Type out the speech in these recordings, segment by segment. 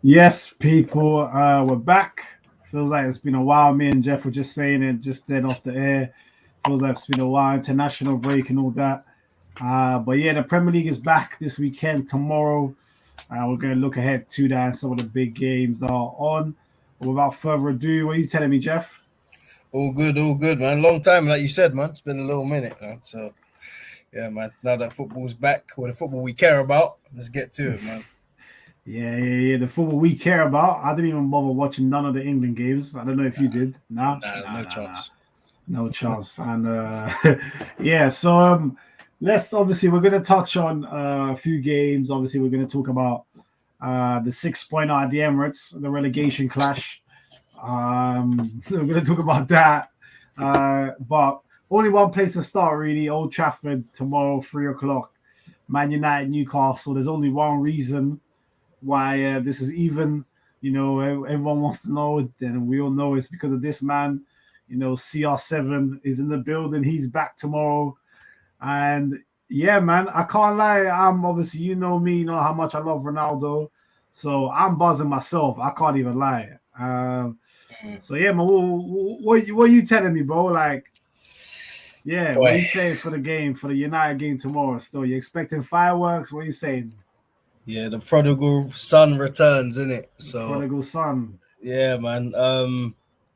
Yes, people, we're back. Feels like it's been a while. Me and Jeff were just saying it just then off the air. Feels like it's been a while, international break and all that. But yeah, the Premier League is back this weekend, tomorrow. We're going to look ahead to that and some of the big games that are on. But without further ado, what are you telling me, Jeff? All good, man. Long time, like you said, man. It's been a little minute, man. So, yeah, man. Now that football's back, or the football we care about, let's get to it, man. Yeah. The football we care about. I didn't even bother watching none of the England games. I don't know if you did. Nah, No chance. no chance. And yeah, so let's obviously we're going to touch on a few games. Obviously, we're going to talk about the 6 point at the Emirates, the relegation clash. We're going to talk about that. But only one place to start, really. Old Trafford tomorrow, 3 o'clock. Man United, Newcastle. There's only one reason why this is even. Everyone wants to know, and we all know it's because of this man. CR7 is in the building. He's back tomorrow. And yeah, man, I can't lie. I'm obviously, me, you know how much I love Ronaldo. So I'm buzzing myself. I can't even lie. So yeah, man, what are you telling me, bro? Like, yeah, what are Boy, you saying for the game, for the United game tomorrow? Still, you expecting fireworks? What are you saying? yeah, the prodigal son returns, innit? The So, prodigal son. yeah, man.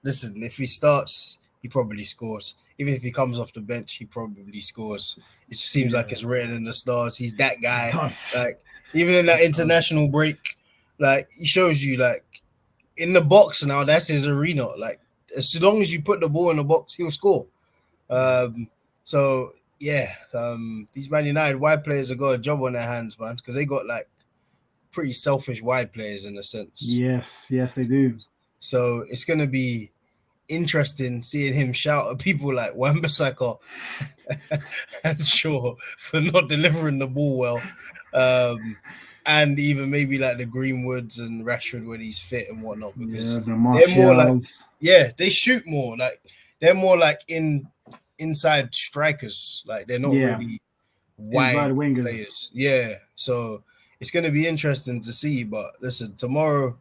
Listen, if he starts, he probably scores. Even if he comes off the bench, he probably scores. It just seems like Yeah, it's written in the stars. He's that it guy. does. Like, even in that It does. international break, like, he shows you, like, in the box now, that's his arena. Like, as long as you put the ball in the box, he'll score. Yeah. So yeah, these Man United wide players have got a job on their hands, man, because they got like pretty selfish wide players in a sense. Yes, they do. So it's gonna be interesting seeing him shout at people like Wan-Bissaka and Shaw for not delivering the ball well. Um, and even maybe like the Greenwoods and Rashford when he's fit and whatnot, Yeah, because the they're more like, Martials. yeah, they shoot more. Like they're more like inside strikers. Like they're not Yeah, really inside wide wingers. players. Yeah. So it's gonna be interesting to see. But listen, tomorrow,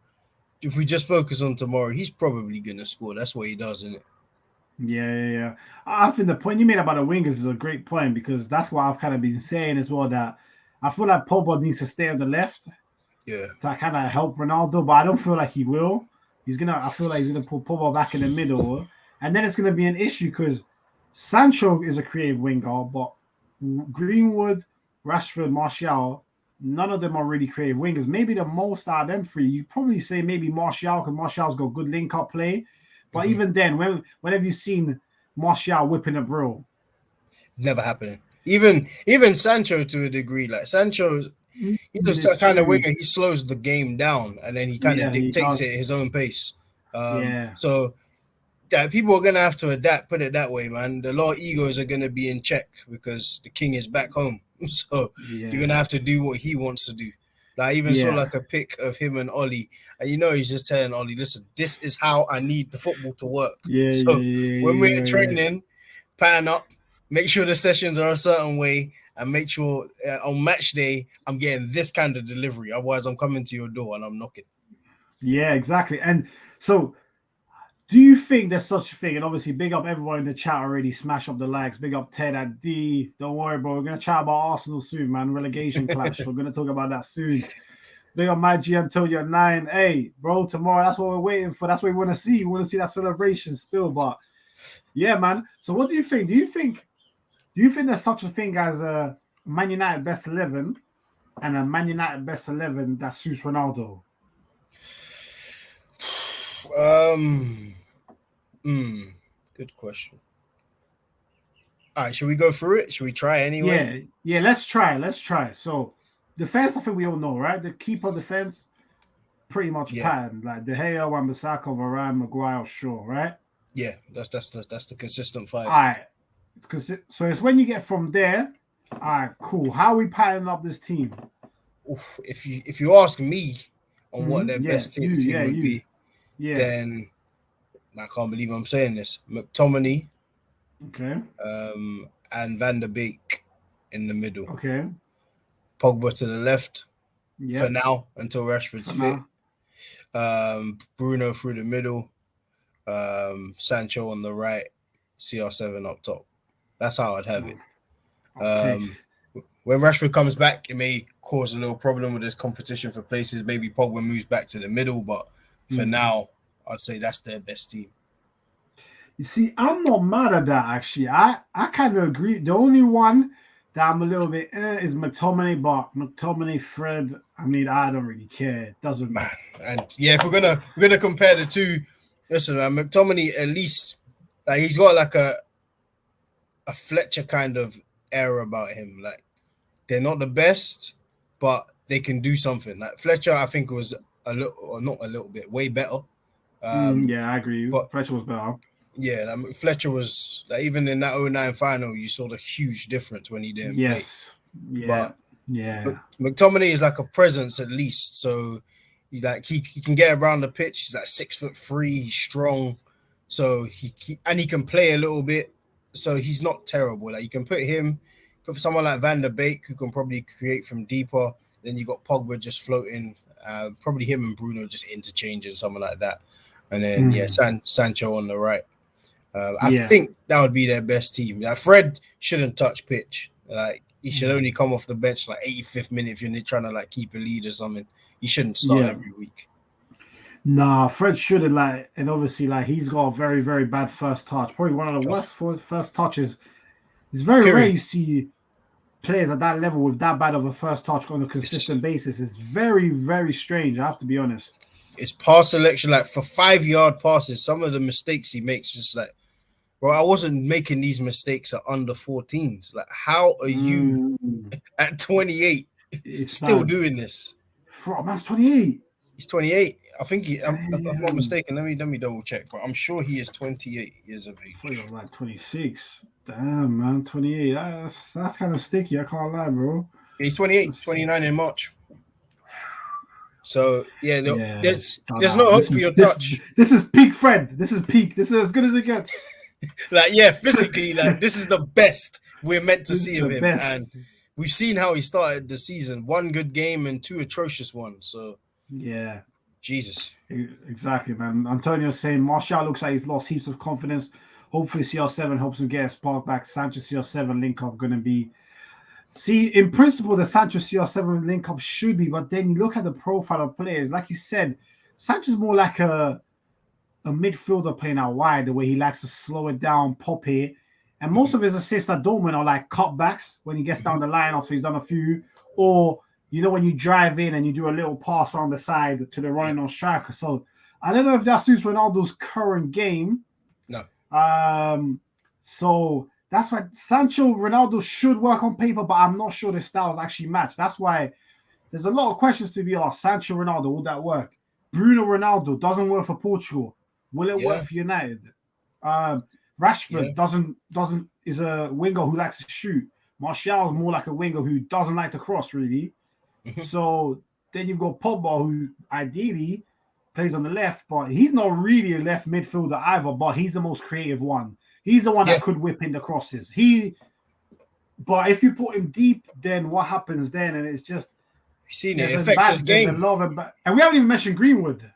if we just focus on tomorrow, he's probably gonna score. That's what he does, isn't it? Yeah. I think the point you made about the wingers is a great point because that's what I've kind of been saying as well. That I feel like Pogba needs to stay on the left Yeah. to kind of help Ronaldo, but I don't feel like he will. I feel like he's gonna put Pogba back in the middle, and then it's gonna be an issue because Sancho is a creative winger, but Greenwood, Rashford, Martial, none of them are really creative wingers. Maybe the most out of them three, you probably say maybe Martial because Martial's got good link up play. But Mm-hmm. even then, when have you seen Martial whipping a bro? Never happening. Even Sancho to a degree, like Sancho, he's just It's a kind of true. winger. He slows the game down and then he kind of Yeah, he dictates it at does. his own pace. Yeah, So yeah, people are gonna have to adapt. Put it that way, man. A lot of egos are gonna be in check because the king is back home. So you're yeah, gonna have to do what he wants to do. Like I even saw yeah, like a pic of him and Ollie, and he's just telling Ollie, "Listen, this is how I need the football to work." yeah, So when we're yeah. training, pattern up, make sure the sessions are a certain way, and make sure on match day I'm getting this kind of delivery. Otherwise, I'm coming to your door and I'm knocking. Yeah, exactly. And so, do you think there's such a thing? And obviously, big up everyone in the chat already. Smash up the likes. Big up Ted and D. Don't worry, bro. We're gonna chat about Arsenal soon, man. Relegation clash. We're gonna talk about that soon. Big up my G Antonio 9. Hey, bro, tomorrow. That's what we're waiting for. That's what we want to see. We want to see that celebration still. But yeah, man. So, what do you think? Do you think there's such a thing as a Man United best 11 and a Man United best 11 that suits Ronaldo? Um, Good question. All right, should we go through it? Should we try anyway? Yeah. Let's try. So, defense, I think we all know, right? The keeper defense, pretty much Yeah, pattern. Like De Gea, Wan-Bissaka, Varane, Maguire, Shaw, right? yeah. That's the consistent All five. right. So it's when you get from there. All right, cool. How are we patterning up this team? Oof, if you ask me on what their Yeah, best team would you. be, Yeah. then I can't believe I'm saying this. McTominay, Okay. and Van der Beek in the middle. Okay. Pogba to the left for Yep. now until For Rashford's fit. now. Bruno through the middle, Sancho on the right, CR7 up top. That's how I'd have it. Okay. When Rashford comes back, it may cause a little problem with this competition for places. Maybe Pogba moves back to the middle, but for now, I'd say that's their best team. You see, I'm not mad at that, actually. I kind of agree. The only one that I'm a little bit is McTominay, but McTominay, Fred, I mean, I don't really care. It doesn't. Man, and yeah, if we're gonna compare the two, listen, McTominay at least like he's got like a Fletcher kind of air about him. Like they're not the best, but they can do something. Like Fletcher, I think was a little, or not a little bit, way better. Yeah, I agree. But Fletcher was better. Yeah, Fletcher was like, even in that 09 final, you saw the huge difference when he didn't play. Yes. Yeah. But yeah. McTominay is like a presence at least. So he can get around the pitch. He's like 6'3", he's strong. So he can play a little bit. So he's not terrible. Like you can put someone like Van der Beek who can probably create from deeper. Then you got Pogba just floating. Probably him and Bruno just interchanging, something like that. And then Sancho on the right. I think that would be their best team. Like Fred shouldn't touch pitch. Like he should only come off the bench like 85th minute if you're trying to like keep a lead or something. He shouldn't start every week. Nah, Fred shouldn't, like, and obviously like he's got a very, very bad first touch. Probably one of the worst first touches. It's very rare you see players at that level with that bad of a first touch on a consistent basis. It's very, very strange. I have to be honest. It's pass selection, like for 5-yard passes. Some of the mistakes he makes, just like, bro, I wasn't making these mistakes at under 14s. Like, how are you at 28 still doing this? Man's 28. He's 28. I think I'm not mistaken. Let me double check, but I'm sure he is 28 years of age. I was like 26. Damn, man, 28. That's kind of sticky. I can't lie, bro. He's 28, 29 in March. So there's no hope for your touch. This is peak Fred. This is peak. This is as good as it gets. Like physically, like this is the best we're meant to see of him, and we've seen how he started the season: 1 good game and 2 atrocious ones. So yeah, Jesus, exactly, man. Antonio's saying Martial looks like he's lost heaps of confidence. Hopefully, CR7 helps him get a spark back. Sanchez CR7 link up going to be. See, in principle, the Sanchez CR7 link up should be, but then you look at the profile of players. Like you said, Sanchez is more like a midfielder playing out wide, the way he likes to slow it down, pop it. And most of his assists at Dortmund are like cutbacks when he gets down the line after he's done a few. Or, when you drive in and you do a little pass on the side to the running on striker. So I don't know if that suits Ronaldo's current game. No. So that's why Sancho, Ronaldo should work on paper, but I'm not sure the styles actually match. That's why there's a lot of questions to be asked. Sancho, Ronaldo, will that work? Bruno, Ronaldo doesn't work for Portugal. Will it work for United? Rashford doesn't is a winger who likes to shoot. Martial is more like a winger who doesn't like to cross, really. So then you've got Pogba, who ideally plays on the left, but he's not really a left midfielder either, but he's the most creative one. He's the one that could whip in the crosses. But if you put him deep, then what happens then? And it's just you've seen it affects his game. And we haven't even mentioned Greenwood.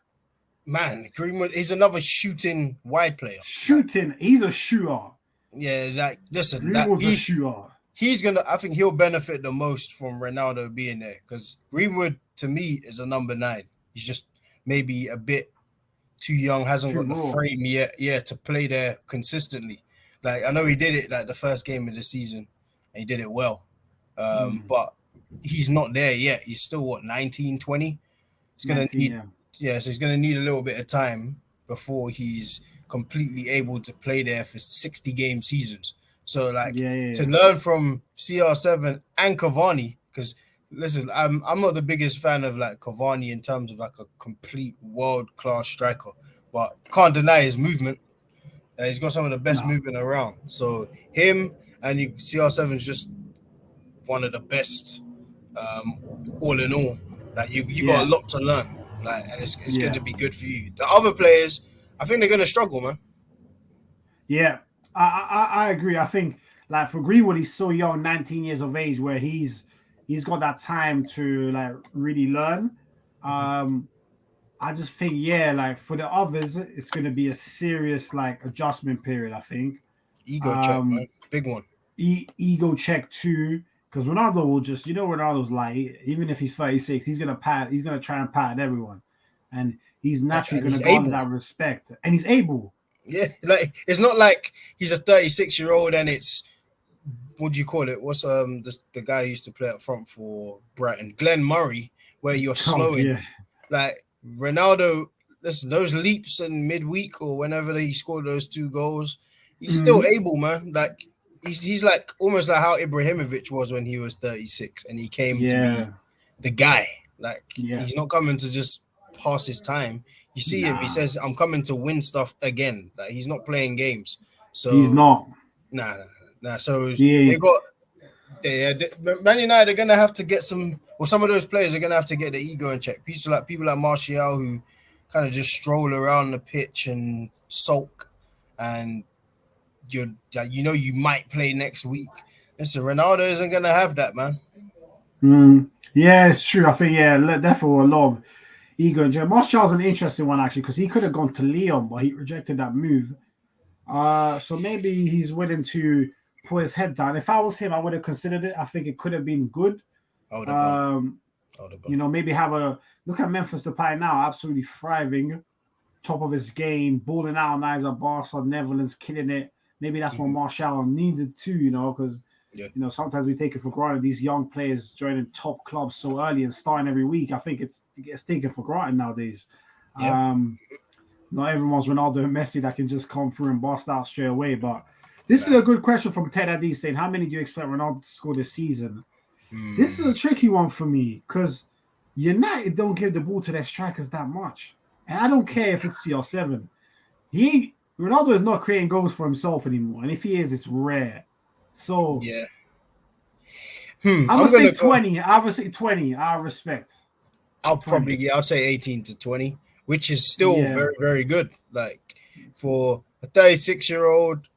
Man, Greenwood is another shooting wide player. He's a shooter. Yeah, like listen, Greenwood's a shooter. I think he'll benefit the most from Ronaldo being there, because Greenwood to me is a number 9. He's just maybe a bit too young, hasn't got the frame yet, to play there consistently. Like I know he did it like the first game of the season, and he did it well. But he's not there yet. He's still 19, 20. He's gonna need so he's gonna need a little bit of time before he's completely able to play there for 60 game seasons. So to learn from CR7 and Cavani, because listen, I'm not the biggest fan of like Cavani in terms of like a complete world-class striker, but can't deny his movement. He's got some of the best movement around. So him and CR7 is just one of the best, all in all. Like you got a lot to learn, like, and it's going to be good for you. The other players, I think they're going to struggle, man. Yeah, I agree. I think like for Greenwood, he's so young, 19 years of age, where he's got that time to like really learn. I I just think, yeah, like for the others, it's going to be a serious like adjustment period. I think Ego check, man. um, Big one. ego check too, because Ronaldo will just, Ronaldo's like, even if he's 36, he's gonna try and pat everyone, and he's naturally And gonna he's garner able. that respect, and he's able. Yeah, like it's not like he's a 36-year-old and it's what do you call it? What's the guy who used to play up front for Brighton, Glenn Murray, where you're Oh slowing. yeah, Like Ronaldo, listen, those leaps in midweek or whenever he scored those 2 goals, he's still able, man. Like he's like almost like how Ibrahimovic was when he was 36 and he came to be yeah, the guy. Like yeah. he's not coming to just pass his time. You see him, he Nah, says, I'm coming to win stuff again. Like he's not playing games. he's So not. nah. So Yeah, they got Man United are gonna have to get some of those players are gonna have to get the ego in check. People like Martial who kind of just stroll around the pitch and sulk, and you might play next week. Listen, Ronaldo isn't gonna have that, man. yeah, it's true. I think therefore a lot of ego. And Martial's an interesting one actually because he could have gone to Lyon, but he rejected that move. So maybe he's willing to put his head down. If I was him, I would have considered it. I think it could have been good. I would have gone. Um, maybe have a look at Memphis Depay now, absolutely thriving, top of his game, balling out nice at Barca, Netherlands, killing it. Maybe that's what Martial needed too, because sometimes we take it for granted. These young players joining top clubs so early and starting every week. I think it gets taken for granted nowadays. Yeah. Not everyone's Ronaldo and Messi that can just come through and bust out straight away. But this is a good question from Ted Addy saying, how many do you expect Ronaldo to score this season? This is a tricky one for me because United don't give the ball to their strikers that much. And I don't care if it's CR7. Ronaldo is not creating goals for himself anymore. And if he is, it's rare. So yeah. I'm going to say 20. I would say 20. I respect. I'll say 18 to 20, which is still very, very good. Like for a 36-year-old,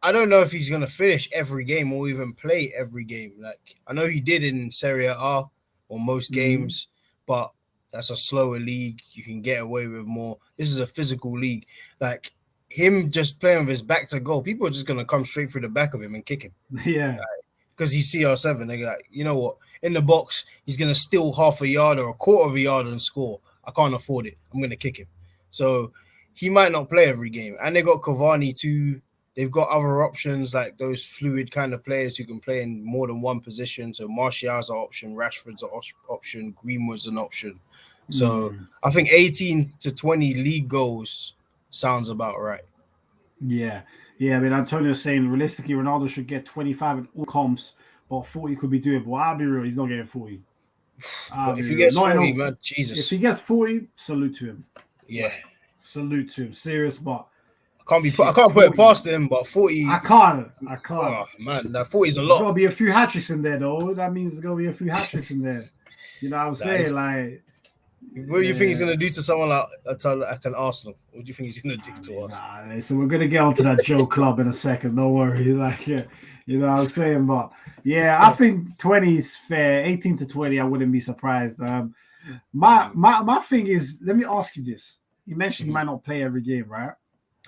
I don't know if he's going to finish every game or even play every game. Like I know he did in Serie A or most games, but that's a slower league. You can get away with more. This is a physical league. Like him just playing with his back to goal, people are just going to come straight through the back of him and kick him. Yeah. Because he's CR7. They're like, you know what? In the box, he's going to steal half a yard or a quarter of a yard and score. I can't afford it. I'm going to kick him. So he might not play every game. And they got Cavani too. They've got other options like those fluid kind of players who can play in more than one position. So Martial's an option, Rashford's an option, Greenwood's an option. So I think 18 to 20 league goals sounds about right. Yeah. I mean, Antonio's saying realistically, Ronaldo should get 25 in all comps, but 40 could be doable. I'll be real, he's not getting 40. If he gets 40, man, Jesus. If he gets 40, salute to him. Yeah. Salute to him. Serious, but I can't put it past him, but 40. I can't. Oh, man, that 40 is a lot. There's got to be a few hat tricks in there, though. That means there's got to be a few hat tricks in there. You know what I'm saying? Like, what do you think he's going to do to someone like an Arsenal? What do you think he's going to do to us? So we're going to get onto that Joe Club in a second. Don't worry. Like, you know what I'm saying? But, I think 20 is fair. 18 to 20, I wouldn't be surprised. My thing is, let me ask you this. You mentioned he might not play every game, right?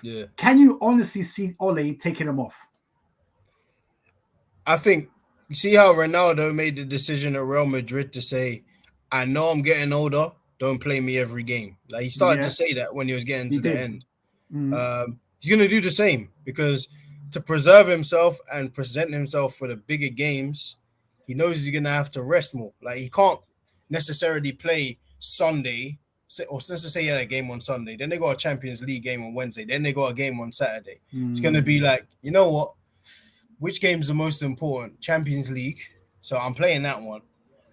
Yeah. Can you honestly see Ole taking him off? I think you see how Ronaldo made the decision at Real Madrid to say, I know I'm getting older, don't play me every game. Like he started to say that when he was getting to the end. He's going to do the same because to preserve himself and present himself for the bigger games, he knows he's going to have to rest more. Like he can't necessarily play Sunday. Or let's just say he had a game on Sunday, then they got a Champions League game on Wednesday, then they got a game on Saturday. It's going to be like, you know what? Which game's the most important? Champions League. So I'm playing that one.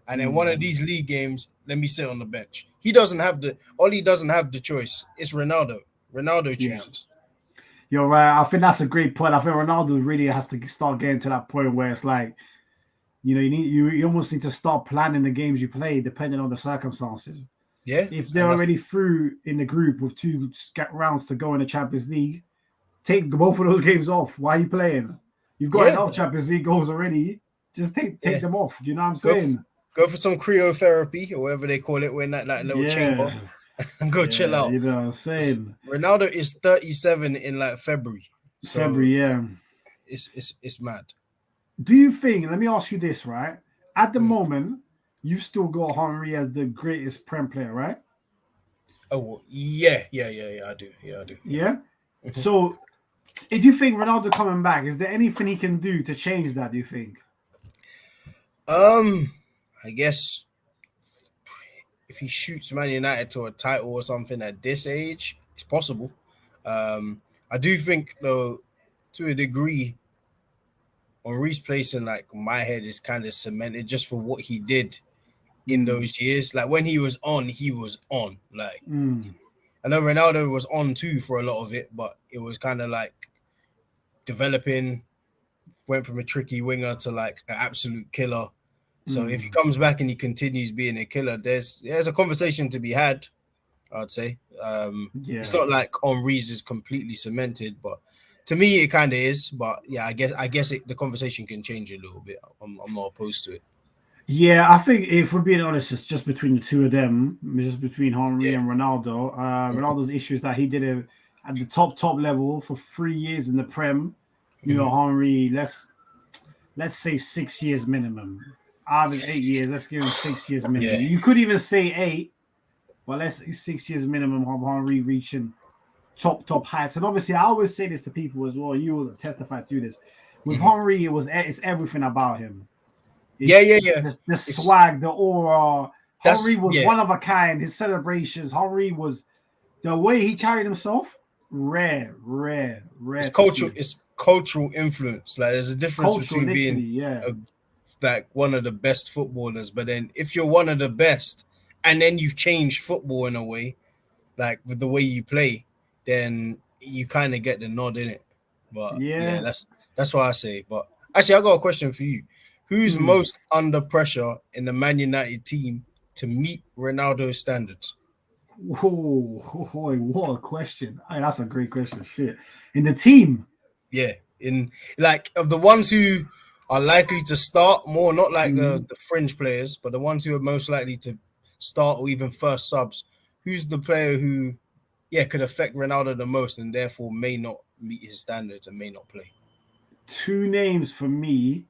And then one of these league games, let me sit on the bench. He doesn't have the choice. It's Ronaldo. Ronaldo chooses. You're right. I think that's a great point. I think Ronaldo really has to start getting to that point where it's like, you almost need to start planning the games you play depending on the circumstances. Yeah. If they're already through in the group with 2 rounds to go in the Champions League, take both of those games off. Why are you playing? You've got enough Champions League goals already. Just take them off. You know what I'm saying? Go for some cryotherapy or whatever they call it. We're in that little chamber. and go chill out. You know what I'm saying? Ronaldo is 37 in like February. So February, yeah. It's mad. Do you think, let me ask you this, right? At the moment, you've still got Henry as the greatest Prem player, right? Oh yeah, I do. Yeah. So, do you think Ronaldo coming back, is there anything he can do to change that, do you think? I guess if he shoots Man United to a title or something at this age, it's possible. I do think though, to a degree, Henry's place in like my head is kind of cemented just for what he did in those years. Like when he was on, he was on. Like I know Ronaldo was on too for a lot of it, but it was kind of like developing, went from a tricky winger to like an absolute killer. So if he comes back and he continues being a killer, there's a conversation to be had, I'd say. It's not like Henry's is completely cemented, but to me it kind of is. But yeah, I guess the conversation can change a little bit. I'm not opposed to it. Yeah, I think if we're being honest, it's just between the two of them, just between Henry and Ronaldo. Ronaldo's issues that he did it at the top level for 3 years in the Prem. You know, Henry, let's say 6 years minimum. Out of 8 years, let's give him 6 years minimum. Yeah. You could even say 8, but let's say 6 years minimum of Henry reaching top heights. And obviously, I always say this to people as well. You will testify to this. With Henry, it's everything about him. It's the swag, the aura. Henry was one of a kind. His celebrations. Henry was the way he carried himself. Rare. It's cultural influence. Like there's a difference between being like one of the best footballers, but then if you're one of the best and then you've changed football in a way, like with the way you play, then you kind of get the nod in it. But yeah, that's what I say. But actually, I got a question for you. Who's most under pressure in the Man United team to meet Ronaldo's standards? Whoa, what a question. That's a great question. Shit. In the team? Yeah. In like of the ones who are likely to start more, not like the fringe players, but the ones who are most likely to start or even first subs. Who's the player who, could affect Ronaldo the most and therefore may not meet his standards and may not play? 2 names for me.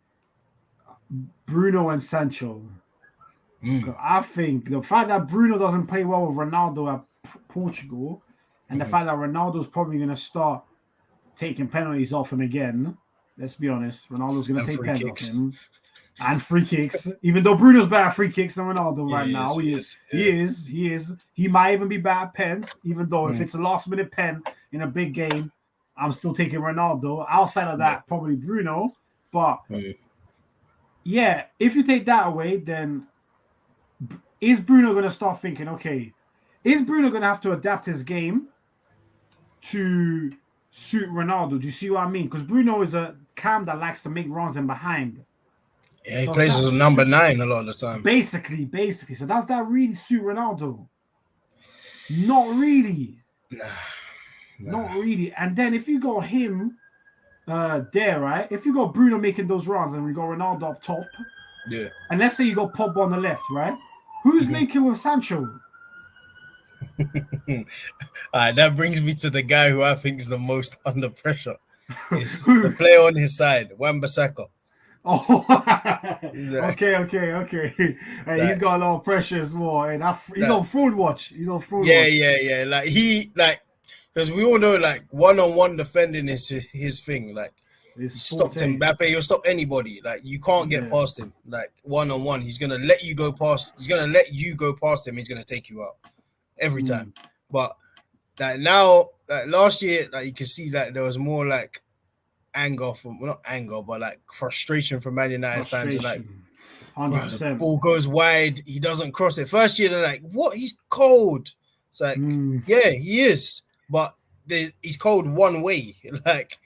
Bruno and Sancho. I think the fact that Bruno doesn't play well with Ronaldo at Portugal, and the fact that Ronaldo's probably going to start taking penalties off him again. Let's be honest, Ronaldo's going to take penalties off him and free kicks. Even though Bruno's better at free kicks than Ronaldo now, he is. He might even be better at pens. Even though if it's a last-minute pen in a big game, I'm still taking Ronaldo. Outside of that, probably Bruno. But if you take that away, then is Bruno going to start thinking, okay, is Bruno going to have to adapt his game to suit Ronaldo? Do you see what I mean? Because Bruno is a cam that likes to make runs in behind. Yeah, he plays as a number 9 a lot of the time. Basically. So does that really suit Ronaldo? Not really. Nah. Not really. And then if you got him there, right? If you got Bruno making those runs and we got Ronaldo up top, and let's say you got Pogba on the left, right? Who's linking with Sancho? All right, that brings me to the guy who I think is the most under pressure. It's the player on his side, Wan-Bissaka. Oh, okay. Hey, he's got a lot of pressure as well. Hey, he's on fraud watch. Watch. Yeah. Because we all know, like, one-on-one defending is his thing. Like, he stopped Mbappe. He'll stop anybody. Like, you can't get past him. Like, one-on-one, he's gonna let you go past. He's gonna let you go past him. He's gonna take you out every time. But like now, like last year, like you can see, like there was more like not anger, but like frustration from Man United fans. Like, 100%. The ball goes wide, he doesn't cross it. First year, they're like, "What? He's cold." It's like, yeah, he is, but he's cold one way. Like,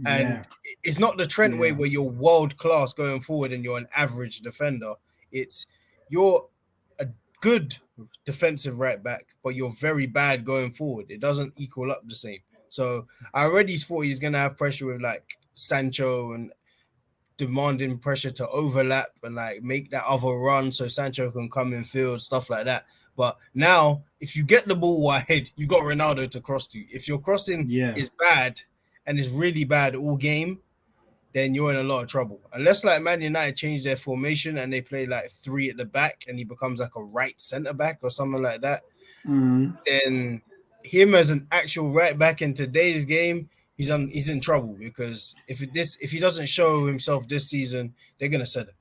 and it's not the Trent way where you're world class going forward and you're an average defender. It's you're a good defensive right back, but you're very bad going forward. It doesn't equal up the same. So I already thought he's gonna have pressure with like Sancho and demanding pressure to overlap and like make that other run so Sancho can come in field, stuff like that. But now, if you get the ball wide, you got Ronaldo to cross to. If your crossing is bad and is really bad all game, then you're in a lot of trouble. Unless like Man United change their formation and they play like 3 at the back and he becomes like a right centre back or something like that, then him as an actual right back in today's game, he's in trouble, because if he doesn't show himself this season, they're gonna set him.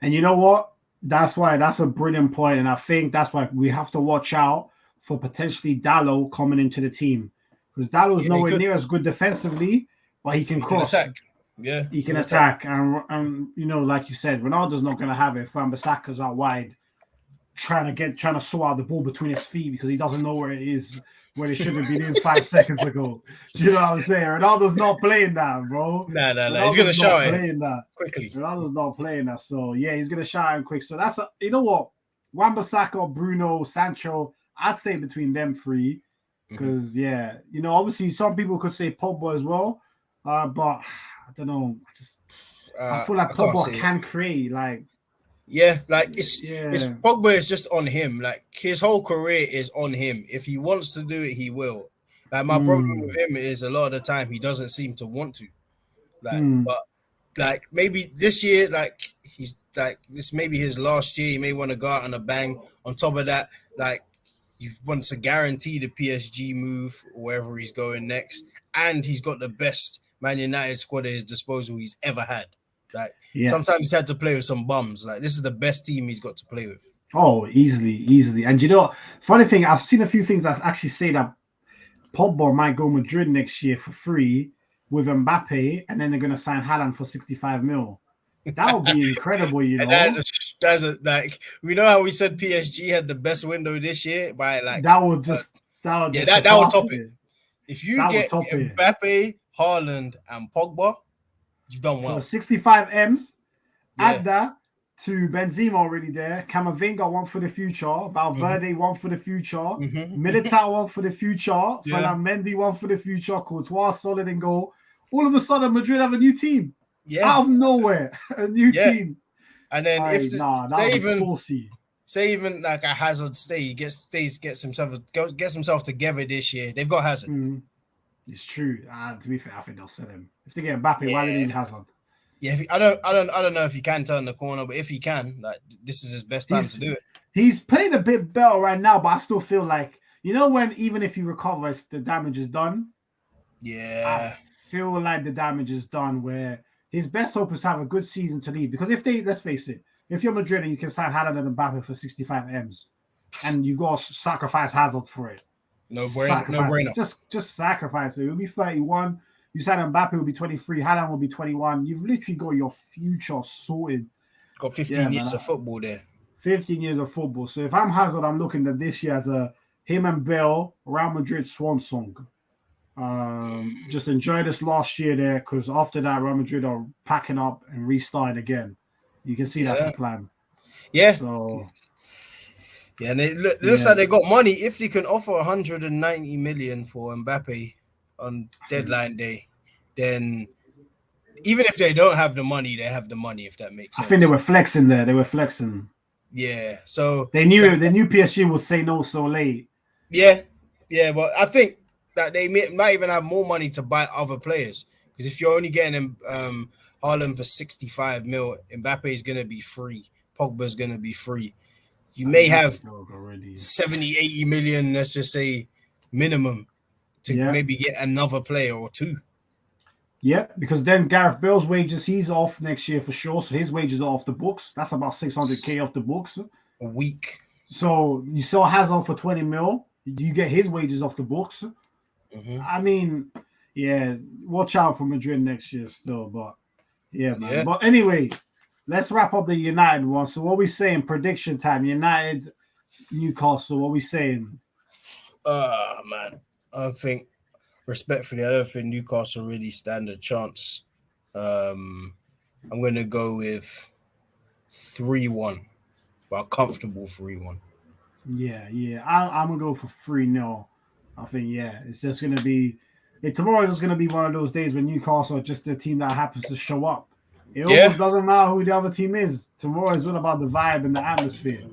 And you know what? That's a brilliant point, and I think that's why we have to watch out for potentially Dallo coming into the team, because Dallo's nowhere near as good defensively, but he can cross. Attack. Yeah, he can attack, and you know, like you said, Ronaldo's not going to have it if Wan-Bissaka's out wide, trying to sort out the ball between his feet because he doesn't know where it is, where it should have been in 5 seconds ago. Do you know what I'm saying? Ronaldo's not playing that, bro. No. He's gonna show it quickly. Ronaldo's not playing that, so yeah, he's gonna shout him quick. So that's you know what, Wan-Bissaka, Bruno, Sancho, I'd say between them 3, because you know, obviously some people could say Pogba as well, but I don't know. I feel like Pogba can create like. Yeah, like it's Pogba is just on him. Like his whole career is on him. If he wants to do it, he will. Like my problem with him is a lot of the time he doesn't seem to want to. Like, but like maybe this year, like he's like this maybe his last year. He may want to go out on a bang. On top of that, like he wants to guarantee the PSG move or wherever he's going next, and he's got the best Man United squad at his disposal he's ever had. Like sometimes he's had to play with some bums. Like this is the best team he's got to play with. Oh, easily. And you know, funny thing, I've seen a few things that actually say that Pogba might go Madrid next year for free with Mbappe, and then they're going to sign Haaland for 65 mil. That would be incredible, you know. That's a like we know how we said PSG had the best window this year by like that would top it. If you get Mbappe, Haaland, and Pogba, you've done well. So 65 M's. Add that to Benzema already there. Camavinga, one for the future. Valverde, one for the future. Militao, one for the future. Mendy, one for the future. Courtois, solid in goal. All of a sudden, Madrid have a new team. Yeah. Out of nowhere. A new team. And then saucy. Say even like a Hazard gets himself together this year. They've got Hazard. It's true. To be fair, I think they'll sell him. If they get Mbappe, why do they need Hazard? Yeah, I don't know if he can turn the corner, but if he can, like this is his best time to do it. He's playing a bit better right now, but I still feel like, you know, when even if he recovers, the damage is done. Yeah, I feel like the damage is done. Where his best hope is to have a good season to leave. Because let's face it, if you're Madrid and you can sign Haaland and Mbappe for 65 M's, and you got to sacrifice Hazard for it. No brainer. Just sacrifice it. It'll be 31. You sign Mbappe, will be 23. Haaland will be 21. You've literally got your future sorted. Got 15 years of football there. 15 years of football. So if I'm Hazard, I'm looking at this year as him and Bale, Real Madrid swan song. Just enjoy this last year there, because after that, Real Madrid are packing up and restarting again. You can see that's the plan. Yeah. So. Yeah, and it looks like they got money. If they can offer 190 million for Mbappe on deadline day, then even if they don't have the money, they have the money, if that makes sense. I think they were flexing there. They were flexing. Yeah, so they knew PSG would say no so late. Yeah, but I think that they might even have more money to buy other players, because if you're only getting Haaland for 65 mil, Mbappe is going to be free. Pogba's going to be free. You may have 70, 80 million, let's just say, minimum to maybe get another player or two. Yeah, because then Gareth Bale's wages, he's off next year for sure. So his wages are off the books. That's about 600K off the books. A week. So you saw Hazard for 20 mil. You get his wages off the books. I mean, watch out for Madrid next year still. But man. Yeah. But anyway, let's wrap up the United one. So what we saying? Prediction time. United, Newcastle. What we saying? Man, I think respectfully, I don't think Newcastle really stand a chance. I'm going to go with 3-1, but a comfortable 3-1. Yeah. I'm going to go for 3-0. I think, it's just going to be – tomorrow is going to be one of those days when Newcastle are just the team that happens to show up. It almost doesn't matter who the other team is. Tomorrow is all about the vibe and the atmosphere.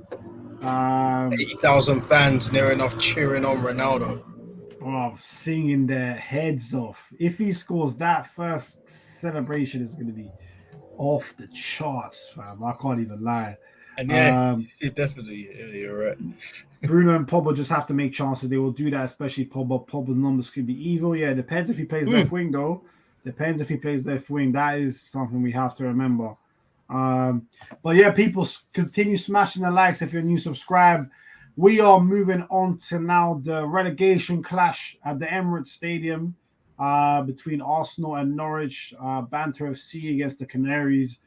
80,000 fans near enough cheering on Ronaldo. Singing their heads off. If he scores, that first celebration is going to be off the charts, fam. I can't even lie. And definitely, you're right. Bruno and Pogba just have to make chances. They will do that, especially Pogba. Pogba's numbers could be evil. Yeah, depends if he plays left wing, though. Depends if he plays left wing. That is something we have to remember. But yeah, people continue smashing the likes. If you're new, subscribe. We are moving on to now the relegation clash at the Emirates Stadium between Arsenal and Norwich. Banter FC against the Canaries.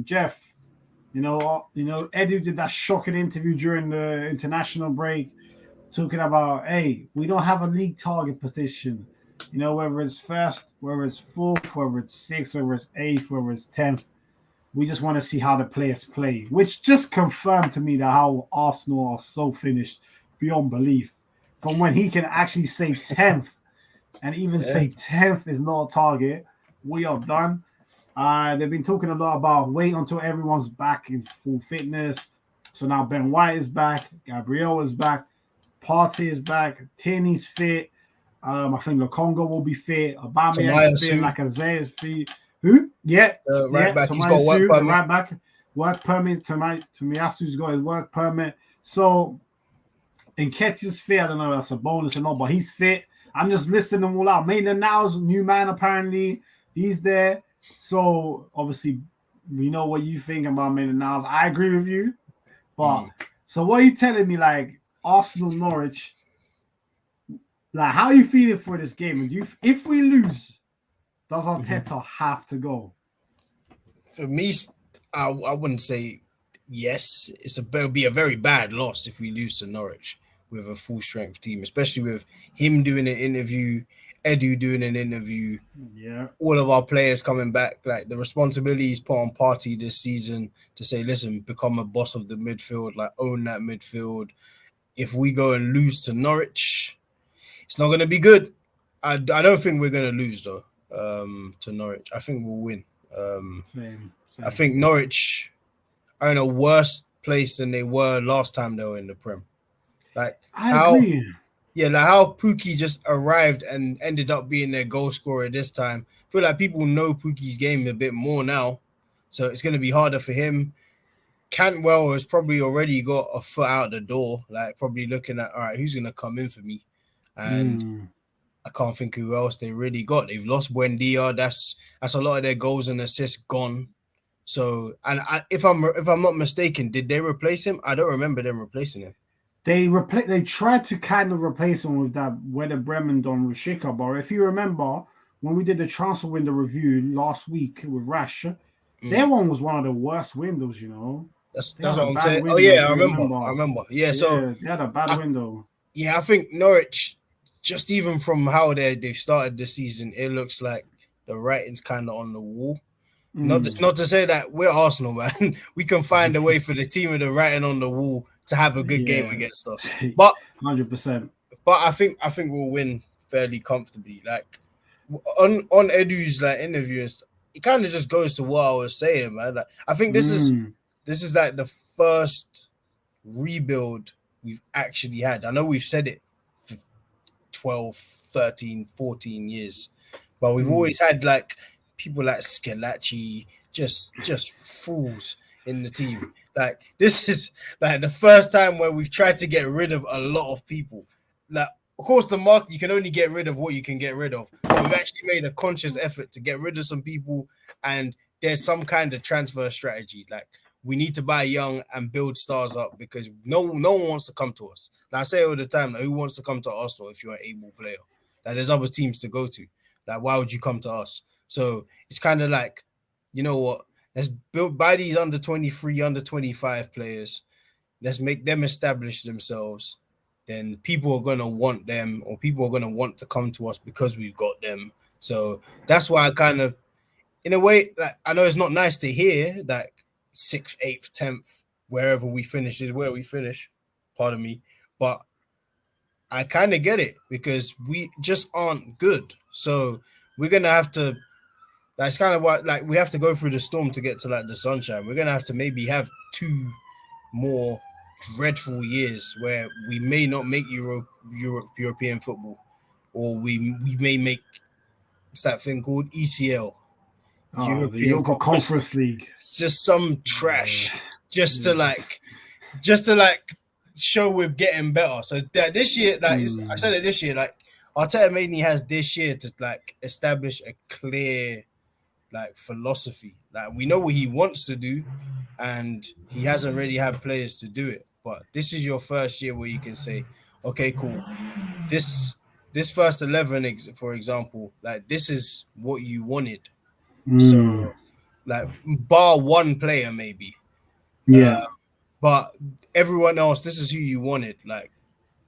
Jeff, Edu did that shocking interview during the international break, talking about, hey, we don't have a league target position. Whether it's first, whether it's fourth, whether it's sixth, whether it's eighth, whether it's 10th. We just want to see how the players play, which just confirmed to me that how Arsenal are so finished beyond belief. From when he can actually say 10th and even say 10th is not a target, we are done. They've been talking a lot about wait until everyone's back in full fitness. So now Ben White is back, Gabriel is back, Partey is back, Tierney's fit. I think Lokonga will be fit. Aubameyang is fit, Lacazette is fit. Who? Yeah, right back. He's got work permit. Right back. Work permit. Tomiyasu's got his work permit. So, Nketiah's fit. I don't know if that's a bonus or not, but he's fit. I'm just listing them all out. Maitland-Niles, new man apparently. He's there. So, obviously, we know what you think about Maitland-Niles. I agree with you. But, so what are you telling me, like, Arsenal, Norwich, like, how are you feeling for this game? And if we lose, does Arteta have to go? For me, I wouldn't say yes. It'll be a very bad loss if we lose to Norwich with a full strength team, especially with him doing an interview, Edu doing an interview. Yeah, all of our players coming back. Like the responsibility is put on Partey this season to say, listen, become a boss of the midfield, like own that midfield. If we go and lose to Norwich, it's not going to be good. I don't think we're going to lose though. To Norwich, I think we'll win. Same. I think Norwich are in a worse place than they were last time they were in the Prem. Like I agree. Yeah, like how Pukki just arrived and ended up being their goal scorer this time. I feel like people know Pukki's game a bit more now, so it's going to be harder for him. Cantwell has probably already got a foot out the door, like probably looking at, all right, who's going to come in for me? And I can't think who else they really got. They've lost Buendia. That's a lot of their goals and assists gone. So, and if I'm not mistaken, did they replace him? I don't remember them replacing him. They tried to kind of replace him with that Werder Bremen Don Rushika. But if you remember, when we did the transfer window review last week with Rash, their one was one of the worst windows, That's what I'm saying. Window, I remember. Yeah, so they had a bad window. Yeah, I think Norwich, just even from how they've started the season, it looks like the writing's kind of on the wall. Not to say that we're Arsenal, man. We can find a way for the team with the writing on the wall to have a good game against us. But 100%. But I think we'll win fairly comfortably. Like on Edu's like interview and stuff, it kind of just goes to what I was saying, man. Like, I think this is like the first rebuild we've actually had. I know we've said it for 12, 13, 14 years, but we've always had like people like Schillaci, just fools in the team. Like this is like the first time where we've tried to get rid of a lot of people. Like, of course, the market, you can only get rid of what you can get rid of. But we've actually made a conscious effort to get rid of some people, and there's some kind of transfer strategy. Like, we need to buy young and build stars up because no one wants to come to us. Like I say all the time, like, who wants to come to Arsenal if you're an able player? Like, there's other teams to go to. Like, why would you come to us? So it's kind of like, you know what? Let's buy these under 23, under 25 players. Let's make them establish themselves. Then people are going to want them, or people are going to want to come to us because we've got them. So that's why I kind of, in a way, like, I know it's not nice to hear that 6th, 8th, 10th, wherever we finish is where we finish. Pardon me. But I kind of get it because we just aren't good. So we're going to have to, that's kind of what, like, we have to go through the storm to get to like the sunshine. We're going to have to maybe have 2 more dreadful years where we may not make European football, or we may make, it's that thing called ECL, The European Europa Conference. Conference League. It's just some trash, just to Yeah. show we're getting better. So that this year, I said it this year, like Arteta mainly has this year to like establish a clear like philosophy. Like we know what he wants to do, and he hasn't really had players to do it. But this is your first year where you can say, okay, cool. This first 11, for example, like this is what you wanted. So like bar one player maybe, Yeah. but everyone else, this is who you wanted. Like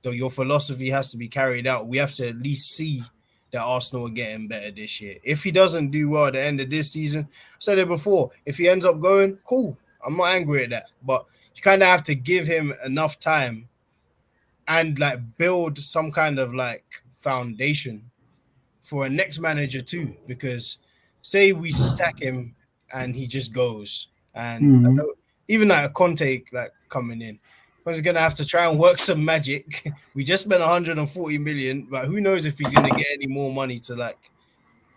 your philosophy has to be carried out. We have to at least see that Arsenal are getting better this year. If he doesn't do well at the end of this season, I said it before, if he ends up going, cool. I'm not angry at that. But you kind of have to give him enough time and like build some kind of like foundation for a next manager too. Because say we sack him and he just goes, and even like a Conte like coming in, he's gonna have to try and work some magic. We just spent 140 million, but who knows if he's gonna get any more money to like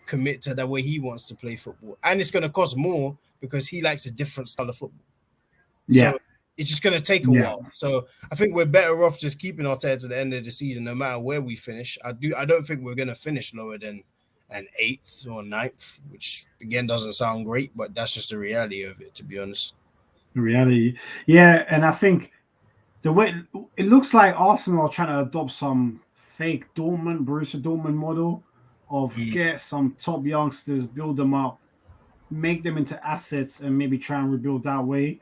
commit to the way he wants to play football, and it's gonna cost more because he likes a different style of football. Yeah. So it's just gonna take a while. So I think we're better off just keeping Arteta to the end of the season, no matter where we finish. I don't think we're gonna finish lower than an 8th or 9th, which again doesn't sound great, but that's just the reality of it, to be honest. The reality, yeah, and I think the way it looks like Arsenal are trying to adopt some fake Borussia Dortmund model of get some top youngsters, build them up, make them into assets, and maybe try and rebuild that way.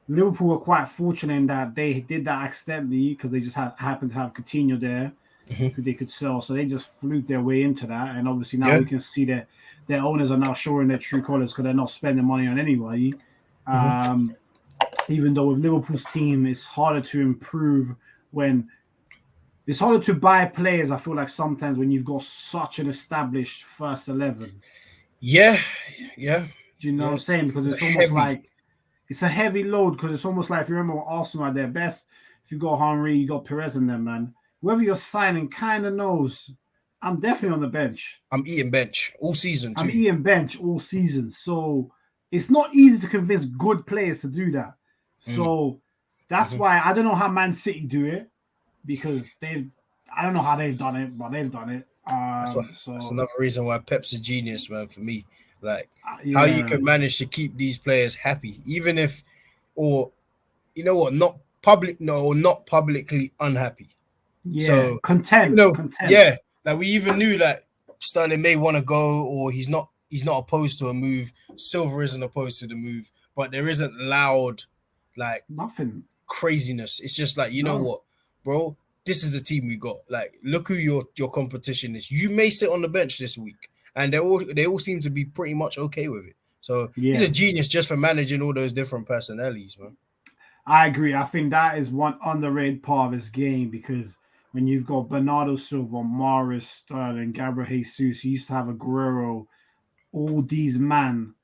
Liverpool were quite fortunate in that they did that accidentally because they just happened to have Coutinho there who they could sell. So they just fluked their way into that. And obviously now we can see that their owners are now showing their true colors because they're not spending money on anybody. Even though with Liverpool's team, it's harder to improve when it's harder to buy players. I feel like sometimes when you've got such an established first 11. Yeah. Do you know what I'm saying? Because it's almost like it's a heavy load because it's almost like if you remember Arsenal at their best, if you got Henry, you got Perez in them, man. Whoever you're signing kind of knows I'm definitely on the bench. I'm eating bench all season too. I'm eating bench all season. So it's not easy to convince good players to do that. So that's why I don't know how Man City do it because I don't know how they've done it, but they've done it. That's another reason why Pep's a genius, man, for me. Like how you can manage to keep these players happy, even if, or you know what, not publicly unhappy. Yeah, so content. Content. Yeah, like we even knew that Sterling may want to go, or he's not opposed to a move. Silver isn't opposed to the move, but there isn't loud, like nothing craziness. It's just like, you know what, bro, this is the team we got. Like, look who your competition is. You may sit on the bench this week, and they all seem to be pretty much okay with it. So he's a genius just for managing all those different personalities, man. I agree. I think that is one underrated part of his game because when you've got Bernardo Silva, Mahrez, Sterling, Gabriel Jesus, you used to have Aguero, all these men,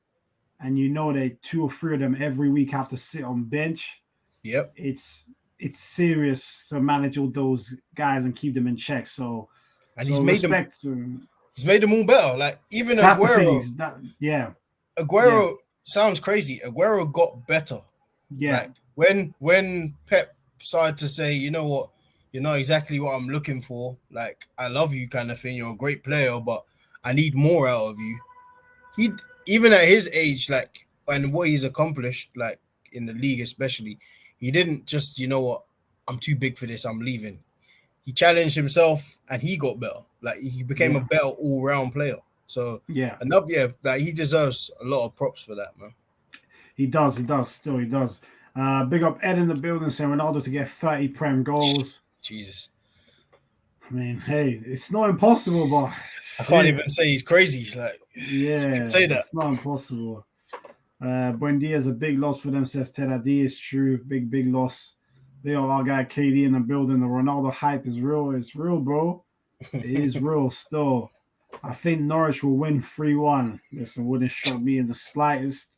and you know that 2 or 3 of them every week have to sit on bench. Yep. It's serious to manage all those guys and keep them in check. So, and he's made them all better. Like even Aguero. Aguero sounds crazy. Aguero got better. Yeah. Like when Pep started to say, you know what, you're not exactly what I'm looking for. Like, I love you kind of thing. You're a great player, but I need more out of you. He, even at his age, like, and what he's accomplished, like in the league especially, he didn't just, you know what, I'm too big for this, I'm leaving. He challenged himself and he got better. Like, he became a better all-round player. So, like, he deserves a lot of props for that, man. He does. He does. Big up Ed in the building saying Ronaldo to get 30 Prem goals. Jesus. I mean, hey, it's not impossible, but I can't even say he's crazy. Like, say that. It's not impossible. Buendia is a big loss for them, says Teradi. It's true. Big loss. They all our guy KD in the building. The Ronaldo hype is real. It's real, bro. It is real still. I think Norwich will win 3-1. Listen, wouldn't shock me in the slightest.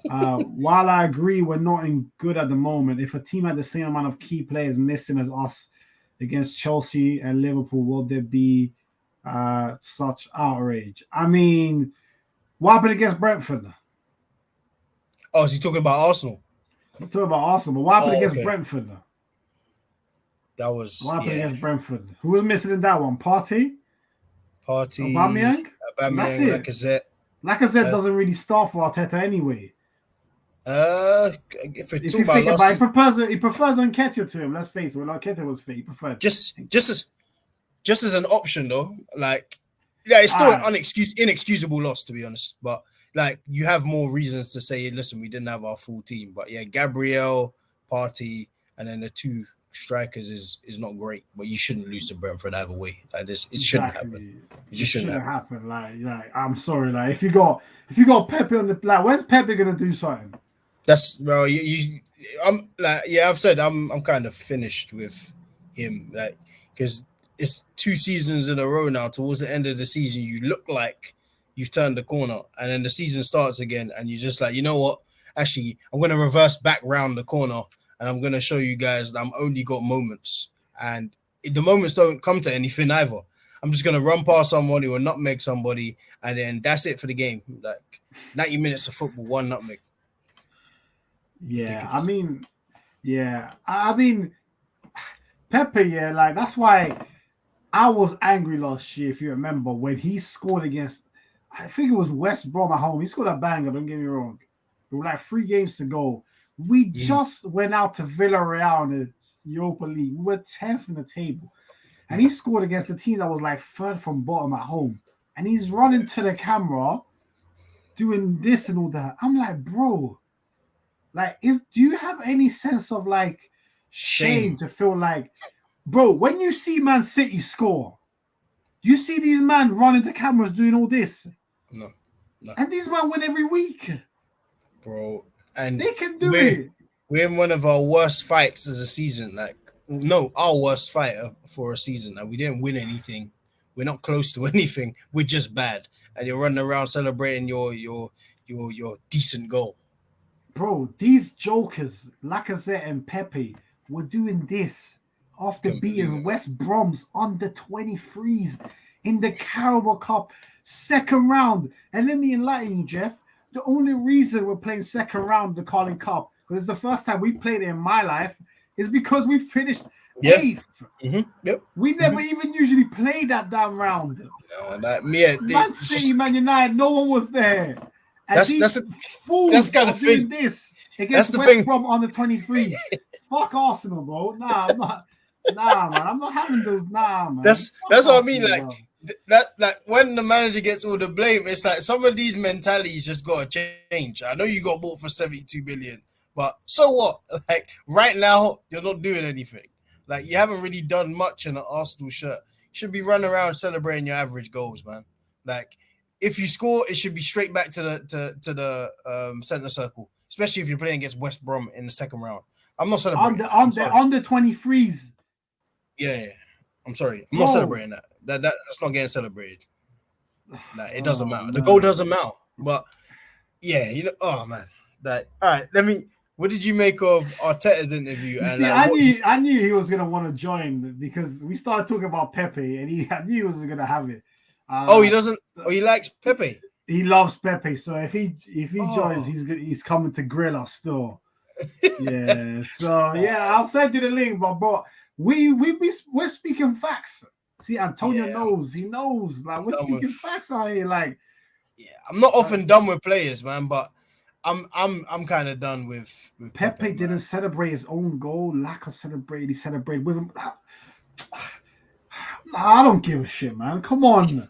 While I agree we're not in good at the moment, if a team had the same amount of key players missing as us against Chelsea and Liverpool, will there be such outrage? I mean, what happened against Brentford? Oh, is he talking about Arsenal? I'm talking about Arsenal, but what happened against okay. Brentford? That was What happened against Brentford? Who was missing in that one? Party, Aubameyang, that's it. Lacazette doesn't really start for Arteta anyway. If you think about it, he prefers Nketiah to him. Let's face it, when Nketiah was fit, he preferred just as an option though. Like, yeah, it's still an inexcusable loss, to be honest. But like, you have more reasons to say, listen, we didn't have our full team. But yeah, Gabriel, Partey, and then the two strikers is not great. But you shouldn't lose to Brentford either way. Like this, it shouldn't happen. It just shouldn't happen. Like I'm sorry. Like if you got Pepe on the when's Pepe gonna do something? That's bro. I'm like, yeah, I've said I'm kind of finished with him, like, because it's 2 seasons in a row now. Towards the end of the season, you look like you've turned the corner, and then the season starts again, and you're just like, you know what? Actually, I'm gonna reverse back round the corner, and I'm gonna show you guys that I'm only got moments, and the moments don't come to anything either. I'm just gonna run past somebody or nutmeg somebody, and then that's it for the game. Like 90 minutes of football, 1 nutmeg. Yeah, ridiculous. I mean, Pepe, yeah, like that's why I was angry last year, if you remember, when he scored against, I think it was West Brom at home. He scored a banger, don't get me wrong. There were like 3 games to go. We just went out to Villarreal in the Europa League. We were 10th in the table. And he scored against the team that was like 3rd from bottom at home. And he's running to the camera, doing this and all that. I'm like, bro, like, do you have any sense of like shame to feel like, bro, when you see Man City score, you see these men running to cameras doing all this? No. And these men win every week. Bro, and they can do it. We're in one of our worst fights as a season. Like, no, our worst fight for a season. Like, we didn't win anything. We're not close to anything. We're just bad. And you're running around celebrating your decent goal. Bro, these jokers, Lacazette and Pepe, were doing this after beating West Brom's under 23s in the Carabao Cup 2nd round. And let me enlighten you, Jeff. The only reason we're playing 2nd round the Carling Cup, because it's the first time we played it in my life, is because we finished 8th. Yep. We never even usually play that damn round. No, Man City, Man United, no one was there. And that's kind of doing this against West Brom on the 23. Fuck Arsenal, bro. Nah, I'm not. Nah, man. I'm not having those. Nah, man. That's what I mean. Like when the manager gets all the blame, it's like some of these mentalities just got to change. I know you got bought for 72 million, but so what? Like right now, you're not doing anything. Like you haven't really done much in an Arsenal shirt. You should be running around celebrating your average goals, man. Like if you score, it should be straight back to the center circle, especially if you're playing against West Brom in the 2nd round. I'm not celebrating on the 23s. Yeah. I'm sorry. I'm not celebrating that. That's not getting celebrated. Like, it doesn't matter. The goal doesn't matter. But yeah, oh man. All right. What did you make of Arteta's interview? I knew he was gonna want to join because we started talking about Pepe, and I knew he was gonna have it. He doesn't. He likes Pepe. He loves Pepe. So if he joins, he's coming to grill us still. Yeah. So yeah, I'll send you the link, but bro, we're speaking facts. See, Antonio knows. He knows. Like we're speaking facts out here. Like, yeah, I'm not often done with players, man, but I'm kind of done with Pepe. Didn't celebrate his own goal. Laka celebrated. He celebrated with him. I don't give a shit, man. Come on.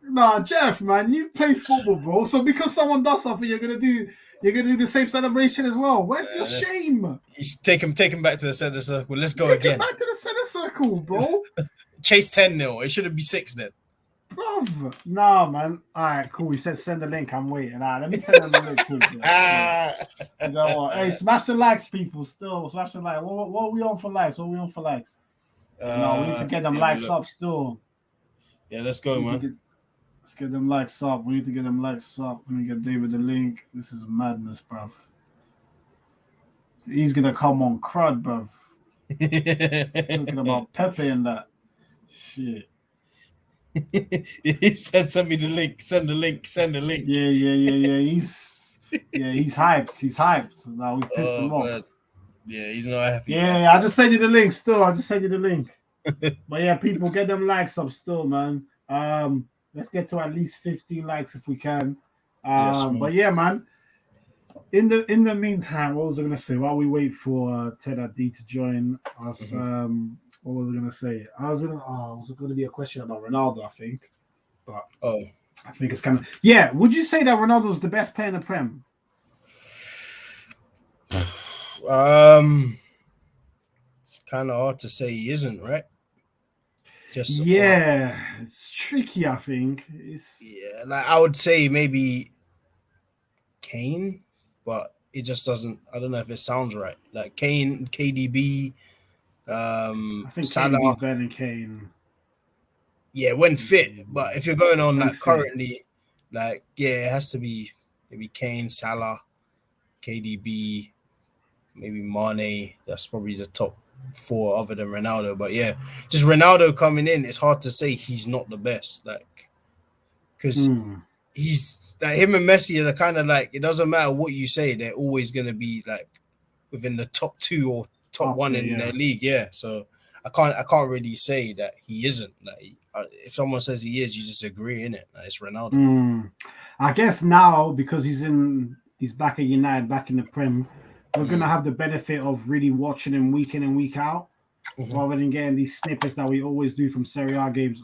Nah, Jeff, man, you play football, bro. So because someone does something, you're gonna do the same celebration as well. Where's your shame? You should take him back to the center circle. Let's go again. Back to the center circle, bro. Chase 10-0. It shouldn't be 6 then. Bruv. Nah, man. All right, cool. He said send the link. I'm waiting. All right, let me send him the link. You know what? Hey, smash the likes, people. Still, smash the like. What are we on for likes? No, we need to get them likes up still. Yeah, let's go, man. Let's get them likes up. We need to get them likes up. Let me get David the link. This is madness, bruv. He's gonna come on crud, bruv. Talking about Pepe and that. Shit. He said, "Send me the link. Send the link. Send the link." Yeah. He's hyped. He's hyped. Now we pissed him off. Man. Yeah, he's not happy. Yeah, I just sent you the link. Still, I just sent you the link. But yeah, people, get them likes up still, man. Let's get to at least 15 likes if we can. Yes, but yeah, man. In the meantime, what was I gonna say? While we wait for Ted D to join us, what was I gonna say? Was it gonna be a question about Ronaldo? I think, but I think it's kind of Would you say that Ronaldo's the best player in the Prem? It's kind of hard to say he isn't, right? It's tricky. I think like I would say maybe Kane, but it just doesn't. I don't know if it sounds right. Like Kane, KDB. I think Salah. KDB's better than Kane. Yeah, when fit. But if you're going on like currently, like it has to be maybe Kane, Salah, KDB, maybe Mane. That's probably the top 4 other than Ronaldo. But yeah, just Ronaldo coming in, it's hard to say he's not the best. Like, because he's like him and Messi are kind of like, it doesn't matter what you say, they're always going to be like within the top 2 or top 1 in their league. Yeah, so I can't really say that he isn't. Like, if someone says he is, you just agree in it. Like, it's Ronaldo. I guess now because he's back at United, back in the Prem, we're gonna have the benefit of really watching him week in and week out, rather than getting these snippets that we always do from Serie A games,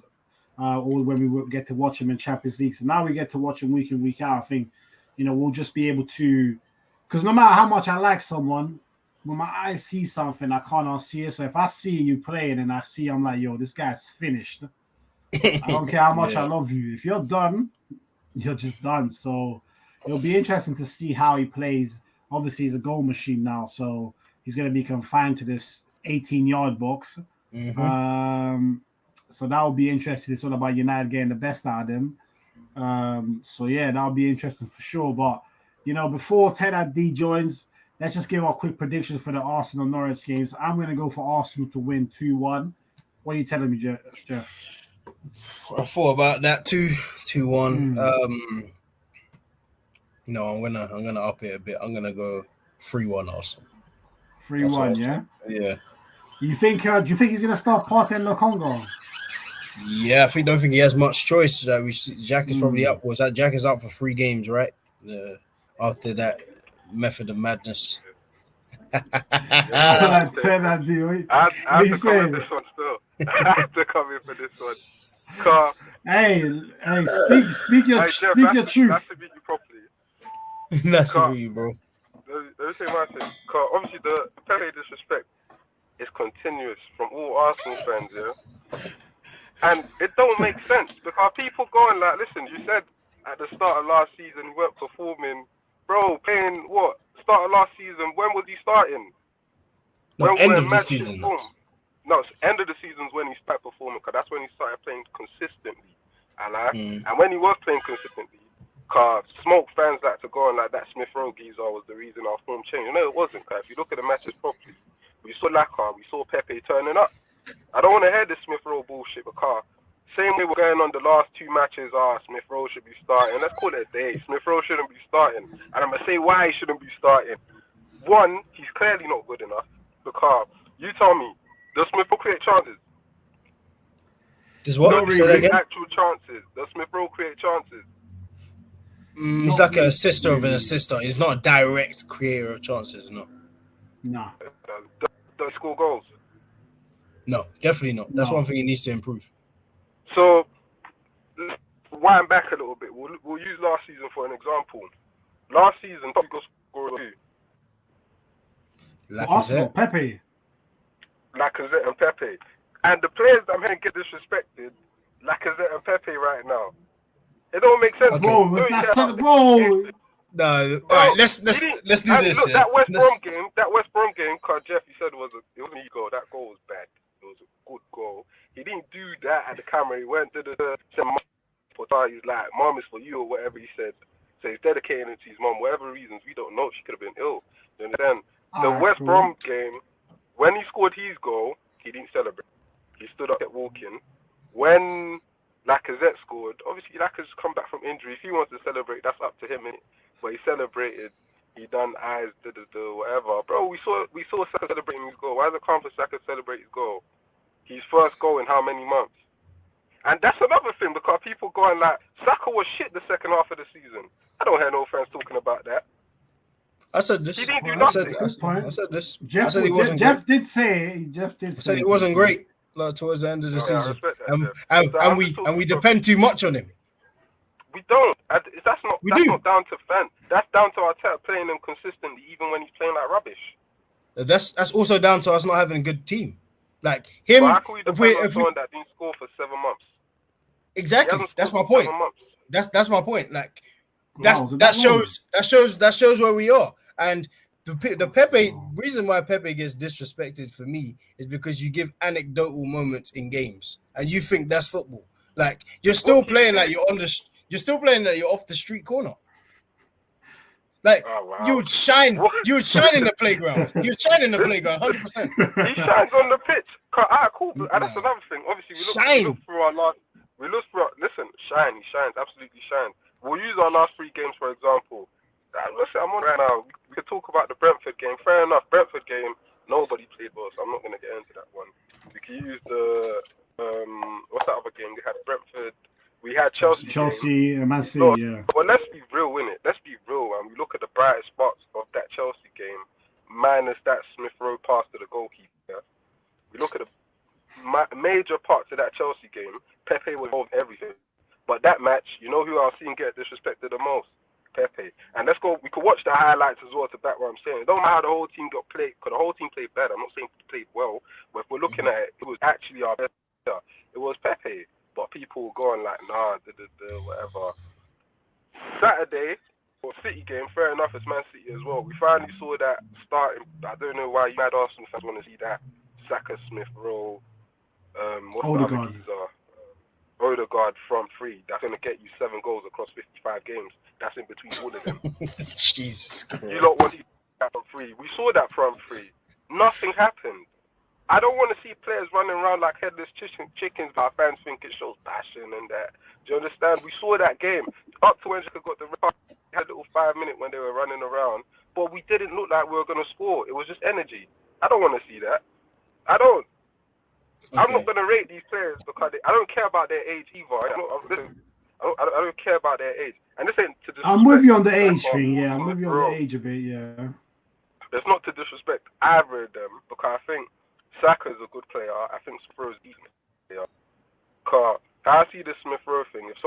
or when we get to watch him in Champions League. So now we get to watch him week in, week out. I think, we'll just be able to, because no matter how much I like someone, when my eyes see something, I can't unsee it. So if I see you playing and I'm like, yo, this guy's finished. I don't care how much I love you. If you're done, you're just done. So it'll be interesting to see how he plays. Obviously, he's a goal machine now, so he's going to be confined to this 18-yard box. So that will be interesting. It's all about United getting the best out of him. That'll be interesting for sure. But, before Ted D joins, let's just give our quick predictions for the Arsenal-Norwich games. I'm going to go for Arsenal to win 2-1. What are you telling me, Jeff? I thought about that too. 2-1. I'm gonna up it a bit. I'm gonna go 3-1 Arsenal. 3-1, yeah? Yeah. Do you think he's gonna start Partey and Lokonga? Yeah, I don't think he has much choice. Jack is probably up. Jack is out for 3 games, right? After that method of madness. I have to come in this one still. I have to come in for this one. Hey, speak your truth. That's to meet you properly. Nice to meet you, bro. The thing I say, obviously the Pepe disrespect is continuous from all Arsenal fans, yeah? And it don't make sense because people going like, listen, you said at the start of last season he weren't performing. Bro, playing what? Start of last season, when was he starting? End of the season. No, end of the season is when he started performing because that's when he started playing consistently. And when he was playing consistently, because Smoke fans like to go on like that Smith Rowe geezer was the reason our form changed. No, it wasn't. Cause if you look at the matches properly, we saw Laka, we saw Pepe turning up. I don't want to hear this Smith Rowe bullshit because same way we're going on the last 2 matches, Smith Rowe should be starting. Let's call it a day. Smith Rowe shouldn't be starting. And I'm going to say why he shouldn't be starting. One, he's clearly not good enough because you tell me, does Smith Rowe create chances? Does what? Actual chances. Does Smith Rowe create chances? He's like an assister of an assister. He's not a direct creator of chances, no. No. Does score goals? No, definitely not. That's one thing he needs to improve. So, let's wind back a little bit. We'll use last season for an example. Last season, top goal scorer who? Arsenal, Pepe. Lacazette and Pepe. And the players that I'm hearing get disrespected, Lacazette and Pepe right now. It don't make sense, bro. No, all right, let's do this. Look, that West Brom game, because Jeff, you said it was an ego. That goal was bad. It was a good goal. He didn't do that at the camera. He went to the He's like, "Mom is for you," or whatever he said. So he's dedicating it to his mom. Whatever reasons, we don't know. She could have been ill. You understand? The West Brom game, when he scored his goal, he didn't celebrate. He stood up, kept walking. When Lacazette scored, obviously Lacazette's come back from injury. If he wants to celebrate, that's up to him. But he celebrated. He done eyes, whatever. Bro, we saw Saka celebrating his goal. Why does it come for Saka to celebrate his goal? His first goal in how many months? And that's another thing, because people going like, Saka was shit the second half of the season. I don't hear no fans talking about that. I said this. He didn't do I nothing. said this. Jeff, I said he wasn't Jeff great. did say. I said he wasn't great towards the end of the season. Respect that, And we depend too much on him. We don't. That's not down to fans. That's down to Arteta playing him consistently, even when he's playing like rubbish. That's also down to us not having a good team. Like him, But how can we depend on someone that didn't score for 7 months? Exactly. That's my point. That's my point. Like that shows where we are. And the Pepe reason why Pepe gets disrespected for me is because you give anecdotal moments in games and you think that's football. Like you're still playing like you're off the street corner. Like you would shine in the playground. You'd shine in the playground, 100%. He shines on the pitch. Cool. And that's another thing. Obviously, we look through our last. Listen, shine. He shines. Absolutely shines. We'll use our last 3 games for example. Listen, I'm on right now. We could talk about the Brentford game. Fair enough. Brentford game. Nobody played well, so I'm not going to get into that one. We could use the what's that other game? We had Brentford. We had Chelsea, Man City, yeah. Well, let's be real, innit? Let's be real, and we look at the brightest spots of that Chelsea game, minus that Smith Rowe pass to the goalkeeper. We look at the major parts of that Chelsea game. Pepe was involved in everything. But that match, you know who I've seen get disrespected the most? Pepe. And let's go. We could watch the highlights as well to back what I'm saying. It don't matter how the whole team got played, because the whole team played better. I'm not saying they played well, but if we're looking at it, it was actually our best player. It was Pepe. But people were going like, nah, whatever. Saturday, for City game, fair enough, it's Man City as well. We finally saw that starting. I don't know why you mad Arsenal fans want to see that. Saka, Smith Rowe, Odegaard front 3. That's going to get you 7 goals across 55 games. That's in between all of them. Jesus Christ. You lot want that front 3. We saw that front 3. Nothing happened. I don't want to see players running around like headless chickens. Our fans think it shows passion and that. Do you understand? We saw that game. Up to when Jessica got the rep, had a little 5 minute when they were running around. But we didn't look like we were going to score. It was just energy. I don't want to see that. I don't. Okay. I'm not going to rate these players because I don't care about their age either. I don't care about their age. And this ain't to disrespect. I'm with you on the age thing, yeah. I'm with you on the age a bit, yeah. It's not to disrespect either of them because I think Saka's a good player. I think Smith Rowe's a decent player. Cause I see the Smith Rowe thing. If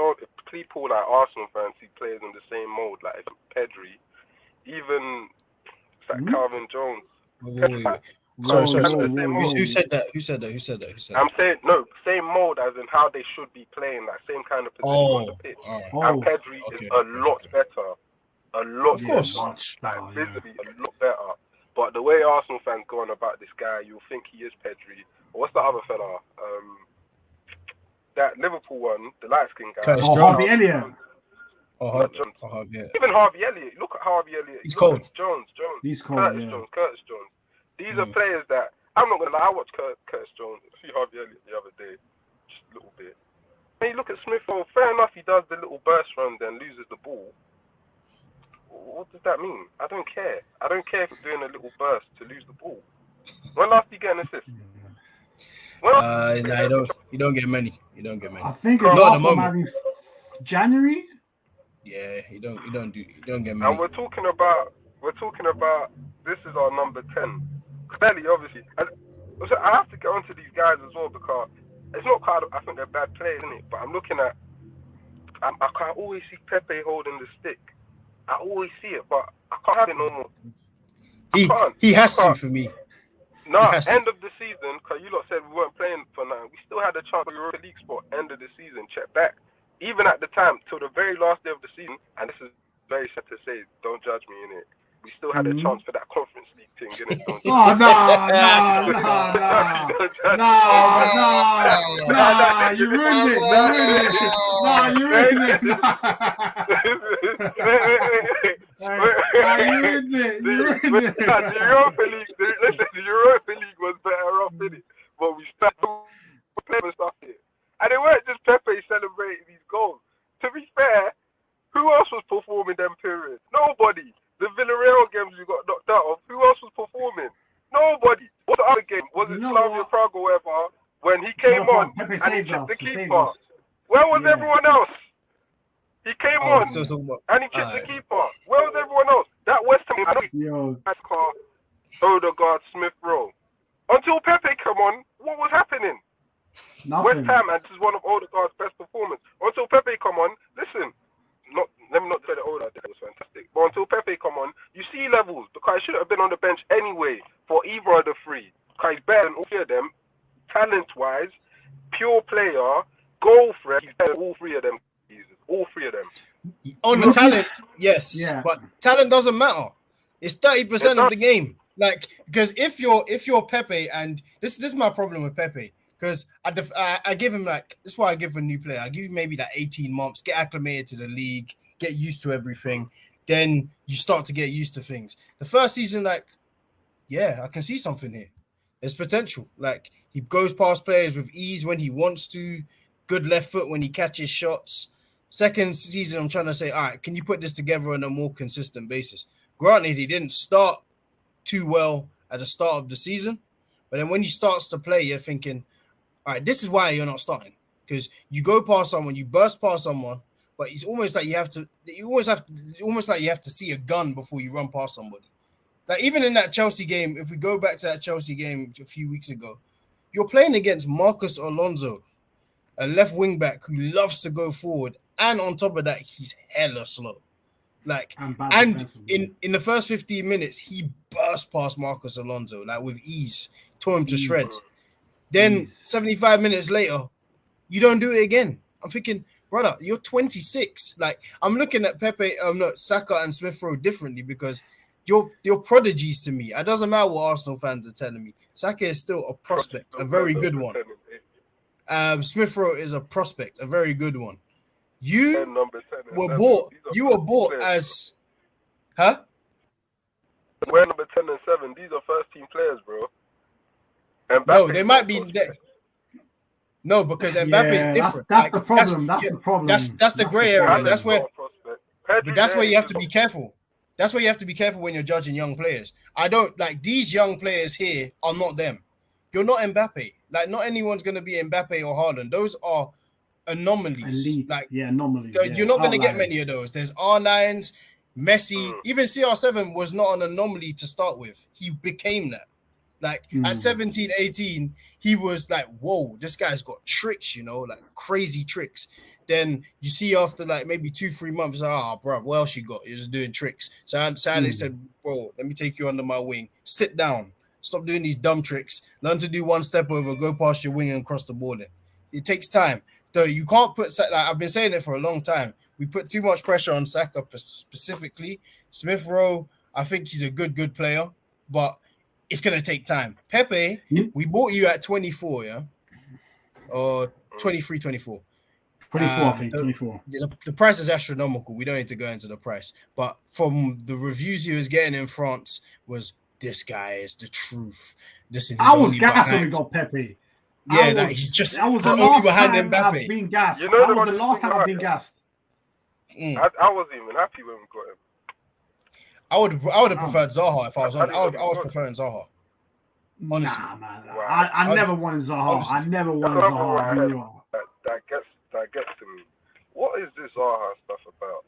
people like Arsenal fans see players in the same mode, like Pedri, even like Calvin Jones. Sorry. Who said that? I'm saying no, same mode as in how they should be playing, like same kind of position on the pitch. And Pedri is a lot better. A lot better. Like visibly a lot better. But the way Arsenal fans go on about this guy, you'll think he is Pedri. What's the other fella? That Liverpool one, the light-skinned guy. Harvey Elliott. Even Harvey Elliott. Look at Harvey Elliott. He's cold. Jones. He's cold, Curtis Jones. These are players that, I'm not going to lie, I watched Curtis Jones. I see Harvey Elliott the other day. Just a little bit. And you look at Smith, fair enough, he does the little burst run, then loses the ball. What does that mean? I don't care. I don't care if you're doing a little burst to lose the ball. When last did you get an assist? You don't get many. I think it's not the moment. January. Yeah, you don't get many. And we're talking about this is our number 10. Clearly, obviously, I have to get onto these guys as well because it's not quite. I think they're bad players, isn't it? But I'm looking at. I can't always see Pepe holding the stick. I always see it, but I can't have it no more. He has to for me. No, end of the season, because you lot said we weren't playing for now. We still had a chance for Europa League spot. End of the season, check back. Even at the time, till the very last day of the season, and this is very sad to say, don't judge me in it. we still had a chance for that Conference League thing, innit? Oh, nah, you ruined it. You ruined it. The Europa League, the Europa League was better off, innit? But we started playing and stuff here. And it weren't just Pepe celebrating these goals. To be fair, who else was performing them periods? Nobody. The Villarreal games we got knocked out of, who else was performing? Nobody. What the other game? Was it Slavia Prague or whatever? When he came on and he chipped the keeper. Where was everyone else? He came on and he chipped the keeper. Where was everyone else? That West Ham, Odegaard, Smith Rowe. Until Pepe come on, what was happening? Nothing. West Ham, and this is one of Odegaard's best performances. Until Pepe come on, listen, let me not say that Odegaard was fantastic, but until Pepe come on, you see levels, because he should have been on the bench anyway for either of the three. Because he's better than all three of them, talent-wise, pure player, goal threat, he's better than all three of them. All three of them. On the talent, yes, but talent doesn't matter. It's 30% of the game. Like, because if you're Pepe, and this is my problem with Pepe, because I give him this is why I give a new player. I give him maybe 18 months, get acclimated to the league, get used to everything. Then you start to get used to things. The first season, I can see something here. There's potential. Like, he goes past players with ease when he wants to, good left foot when he catches shots. Second season, I'm trying to say, all right, can you put this together on a more consistent basis? Granted, he didn't start too well at the start of the season, but then when he starts to play, you're thinking, all right, this is why you're not starting, because you go past someone, you burst past someone, but it's almost like you have to see a gun before you run past somebody. Like, even in that Chelsea game, if we go back to that Chelsea game a few weeks ago, you're playing against Marcus Alonso, a left wing back who loves to go forward, and on top of that, he's hella slow. Like, and in the first 15 minutes, he burst past Marcus Alonso with ease, tore him to shreds. Then 75 minutes later, you don't do it again. I'm thinking, brother, you're 26. Like, I'm looking at Saka and Smith Rowe differently, because you're prodigies to me. It doesn't matter what Arsenal fans are telling me. Saka is still a prospect, a very good one. Smith Rowe is a prospect, a very good one. You were bought as, huh? We're number 10 and 7. These are first team players, bro. No, they might be. No, because Mbappe is different. That's the problem. That's the problem. That's the grey area. That's where you have to be careful. That's where you have to be careful when you're judging young players. I don't like these young players here are not them. You're not Mbappe. Like, not anyone's going to be Mbappe or Haaland. Those are anomalies. Elite. Anomalies. You're not going to get many of those. There's R9s, Messi, even CR7 was not an anomaly to start with. He became that. Like, at 17, 18, he was like, whoa, this guy's got tricks, like crazy tricks. Then you see after maybe 2-3 months, bro, what else you got? You're just doing tricks. So Saturday said, bro, let me take you under my wing. Sit down. Stop doing these dumb tricks. Learn to do one step over, go past your wing and cross the ball in. It takes time. So you can't put, I've been saying it for a long time. We put too much pressure on Saka specifically. Smith Rowe, I think he's a good player, but it's going to take time. Pepe, we bought you at 24, yeah? Or 23, 24. 24, I think, 24. The price is astronomical. We don't need to go into the price. But from the reviews he was getting in France was, this guy is the truth. I was gassed when we got Pepe. Yeah, he's just only behind Mbappe. I've been gassed. That was the last time I've been gassed. I wasn't even happy when we got him. I would have preferred Zaha if I was on. I was preferring Zaha. Honestly, nah, man. I never wanted Zaha. Honestly. I never wanted Zaha. That gets to me. What is this Zaha stuff about?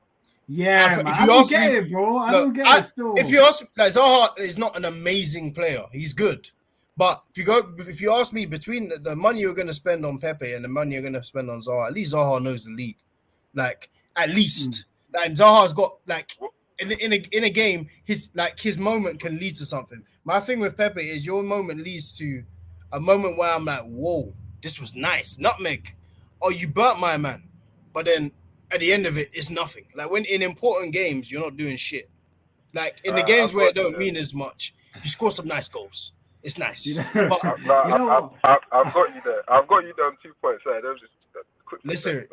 Yeah, man. I don't get it, bro. I don't get it still. If you ask, Zaha is not an amazing player. He's good. But if you ask me, between the money you're going to spend on Pepe and the money you're going to spend on Zaha, at least Zaha knows the league. Like, at least. And Zaha's got, in a game, his moment can lead to something. My thing with Pepe is your moment leads to a moment where I'm like, whoa, this was nice. Nutmeg. Oh, you burnt my man. But then at the end of it, it's nothing. Like, when in important games, you're not doing shit. Like in the games where it don't mean as much, you score some nice goals. It's nice. You But I've got you there. I've got you down 2 points there. That was just quick. let's hear it.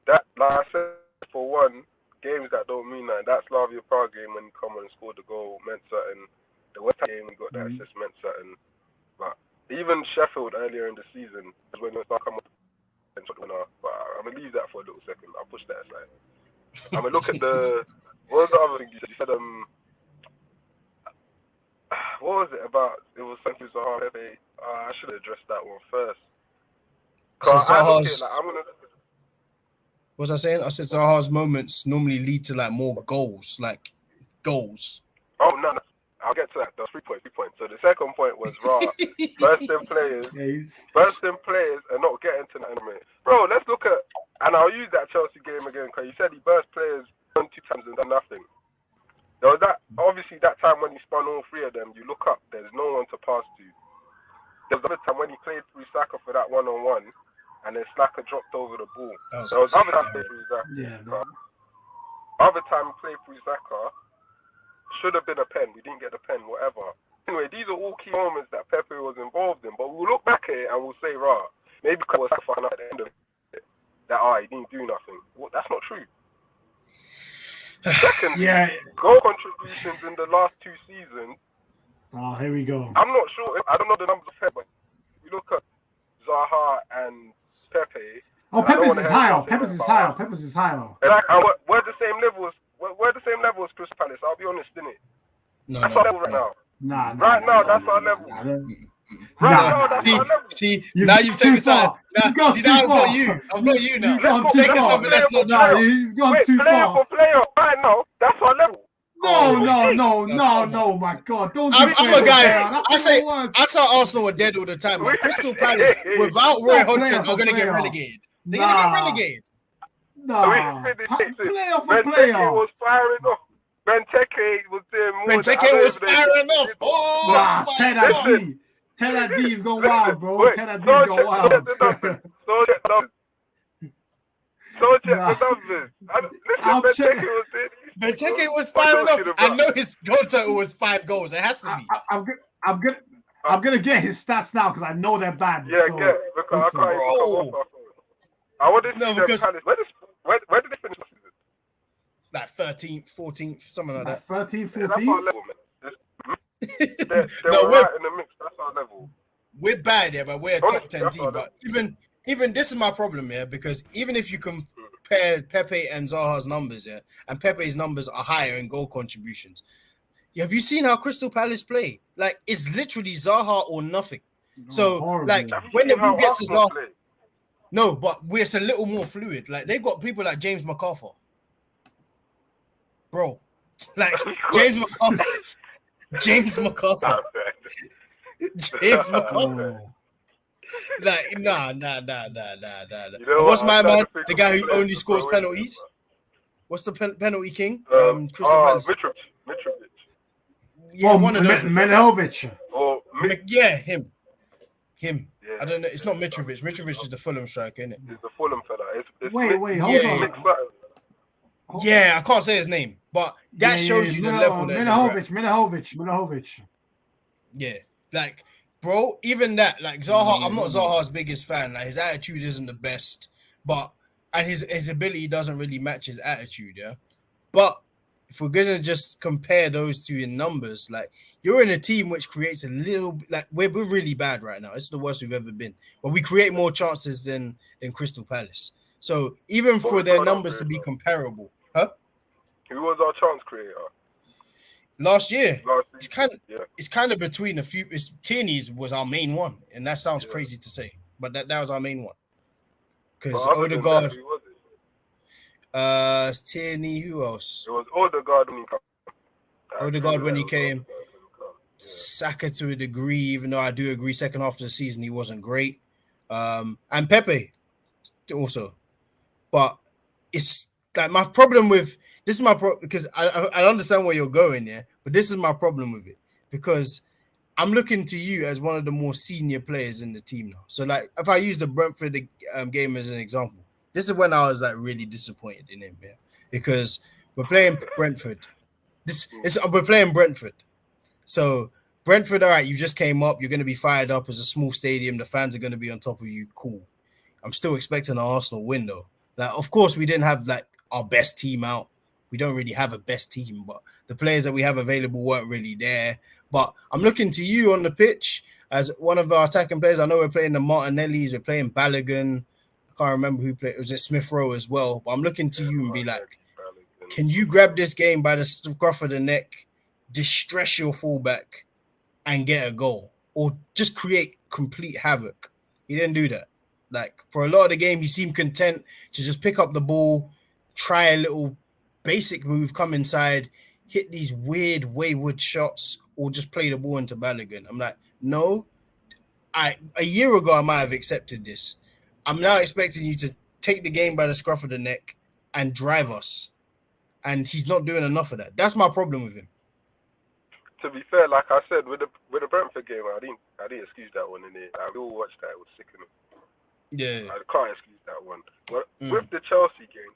That, like I said, for one, games that don't mean that. That Slavia Prague game when you come and scored the goal meant certain. The West Ham game we got that assist meant certain. But even Sheffield earlier in the season is when it was come up winner. But I'm gonna leave that for a little second. I'll push that aside. I'm gonna look at the. What was the other thing you said? You said what was it about? It was something Zaha Pepe. I should have addressed that one first. So Zaha's. What was I saying? I said Zaha's moments normally lead to like more goals, Oh no. I'll get to that. That's 3 points. So the second point was bursting players and not getting to that in a minute. Bro, let's look at, and I'll use that Chelsea game again because you said he burst players 2 times and done nothing. There was that, obviously that time when he spun all 3 of them, you look up, there's no one to pass to. There was another time when he played through Saka for that one-on-one and then Saka dropped over the ball. There was other time he played through Saka. Other time he played through Saka. Should have been a pen. We didn't get the pen, whatever. Anyway, these are all key moments that Pepe was involved in. But we'll look back at it and we'll say, maybe because it was fucking at the end of it, that he didn't do nothing. Well, that's not true. Second, goal contributions in the last 2 seasons. Oh, here we go. I'm not sure. I don't know the numbers of Pepe, but we look at Zaha and Pepe. Oh, Pepe's is higher. And we're the same levels. We're the same level as Crystal Palace. I'll be honest, innit? That's our level right now. Right now, that's our level. See, now you've taken time. See, now I've got you now. Let's take something that's not you've gone too player far. for player, right now, that's our level. No, my God. Don't I'm a guy. I saw Arsenal were dead all the time. But Crystal Palace, without Roy Hodgson, are going to get relegated. They're going to get relegated. Benteke was firing off. Benteke was doing more. Benteke was firing off. Oh, tell that D you've gone wild, bro. Tell that D you've gone wild. So check the numbers. Listen, Benteke was firing off. I know his goal total was 5 goals. It has to be. I'm gonna get his stats now because I know they're bad. Yeah, because I can't even come off. I want to see them Palace. Where did they finish the season? Like 13th, 14th, something like that. 13th, 14th? That's our level, man. They're right in the mix. That's our level. We're bad, but we're a top 10 team. But even this is my problem, because even if you compare Pepe and Zaha's numbers, and Pepe's numbers are higher in goal contributions, have you seen how Crystal Palace play? Like, it's literally Zaha or nothing. So, like, when the ball gets to Zaha... No, but it's a little more fluid. Like, they've got people like James McArthur. Bro. Like, James McArthur. Like, nah. You know What's my man? The guy who only scores penalties? What's the penalty king? Crystal Palace. Mitrovic. Yeah, one of those. Menhovic. Him. Yeah. I don't know. It's not Mitrovic. Mitrovic is the Fulham striker, isn't it? He's the Fulham fella. Wait, hold on. Yeah, I can't say his name, but that shows you the level. Menhovic. Yeah, like, bro, even that, like, Zaha, I'm not Zaha's biggest fan. Like, his attitude isn't the best, and his ability doesn't really match his attitude, But if we're gonna just compare those two in numbers, like, you're in a team which creates a little, like, we're really bad right now. It's the worst we've ever been, but we create more chances than Crystal Palace. So even for their numbers to be comparable, Who was our chance creator? Last year, it's kind of between a few. Tierney's was our main one, and that sounds crazy to say, but that was our main one. Because Odegaard, Tierney, who else? It was Odegaard when he came. Saka to a degree, even though I do agree, second half of the season he wasn't great. And Pepe also, but it's like my problem with this is my problem because I understand where you're going, but this is my problem with it because I'm looking to you as one of the more senior players in the team now. So, like, if I use the Brentford game as an example, this is when I was like really disappointed in him, because we're playing Brentford We're playing Brentford. So Brentford, all right, you just came up. You're going to be fired up. As a small stadium. The fans are going to be on top of you. Cool. I'm still expecting an Arsenal win, though. Like, of course, we didn't have like our best team out. We don't really have a best team, but the players that we have available weren't really there. But I'm looking to you on the pitch as one of our attacking players. I know we're playing the Martinellis. We're playing Balogun. I can't remember who played. It was Smith Rowe as well. But I'm looking to you and be like, can you grab this game by the scruff of the neck, distress your fullback, and get a goal? Or just create complete havoc? He didn't do that. Like, for a lot of the game, he seemed content to just pick up the ball, try a little basic move, come inside, hit these weird wayward shots, or just play the ball into Balogun. I'm like, no. A year ago, I might have accepted this. I'm now expecting you to take the game by the scruff of the neck and drive us. And he's not doing enough of that. That's my problem with him. To be fair, like I said, with the Brentford game, I didn't excuse that one in it. I all watched that. It was sickening. Yeah. I can't excuse that one. But with the Chelsea game,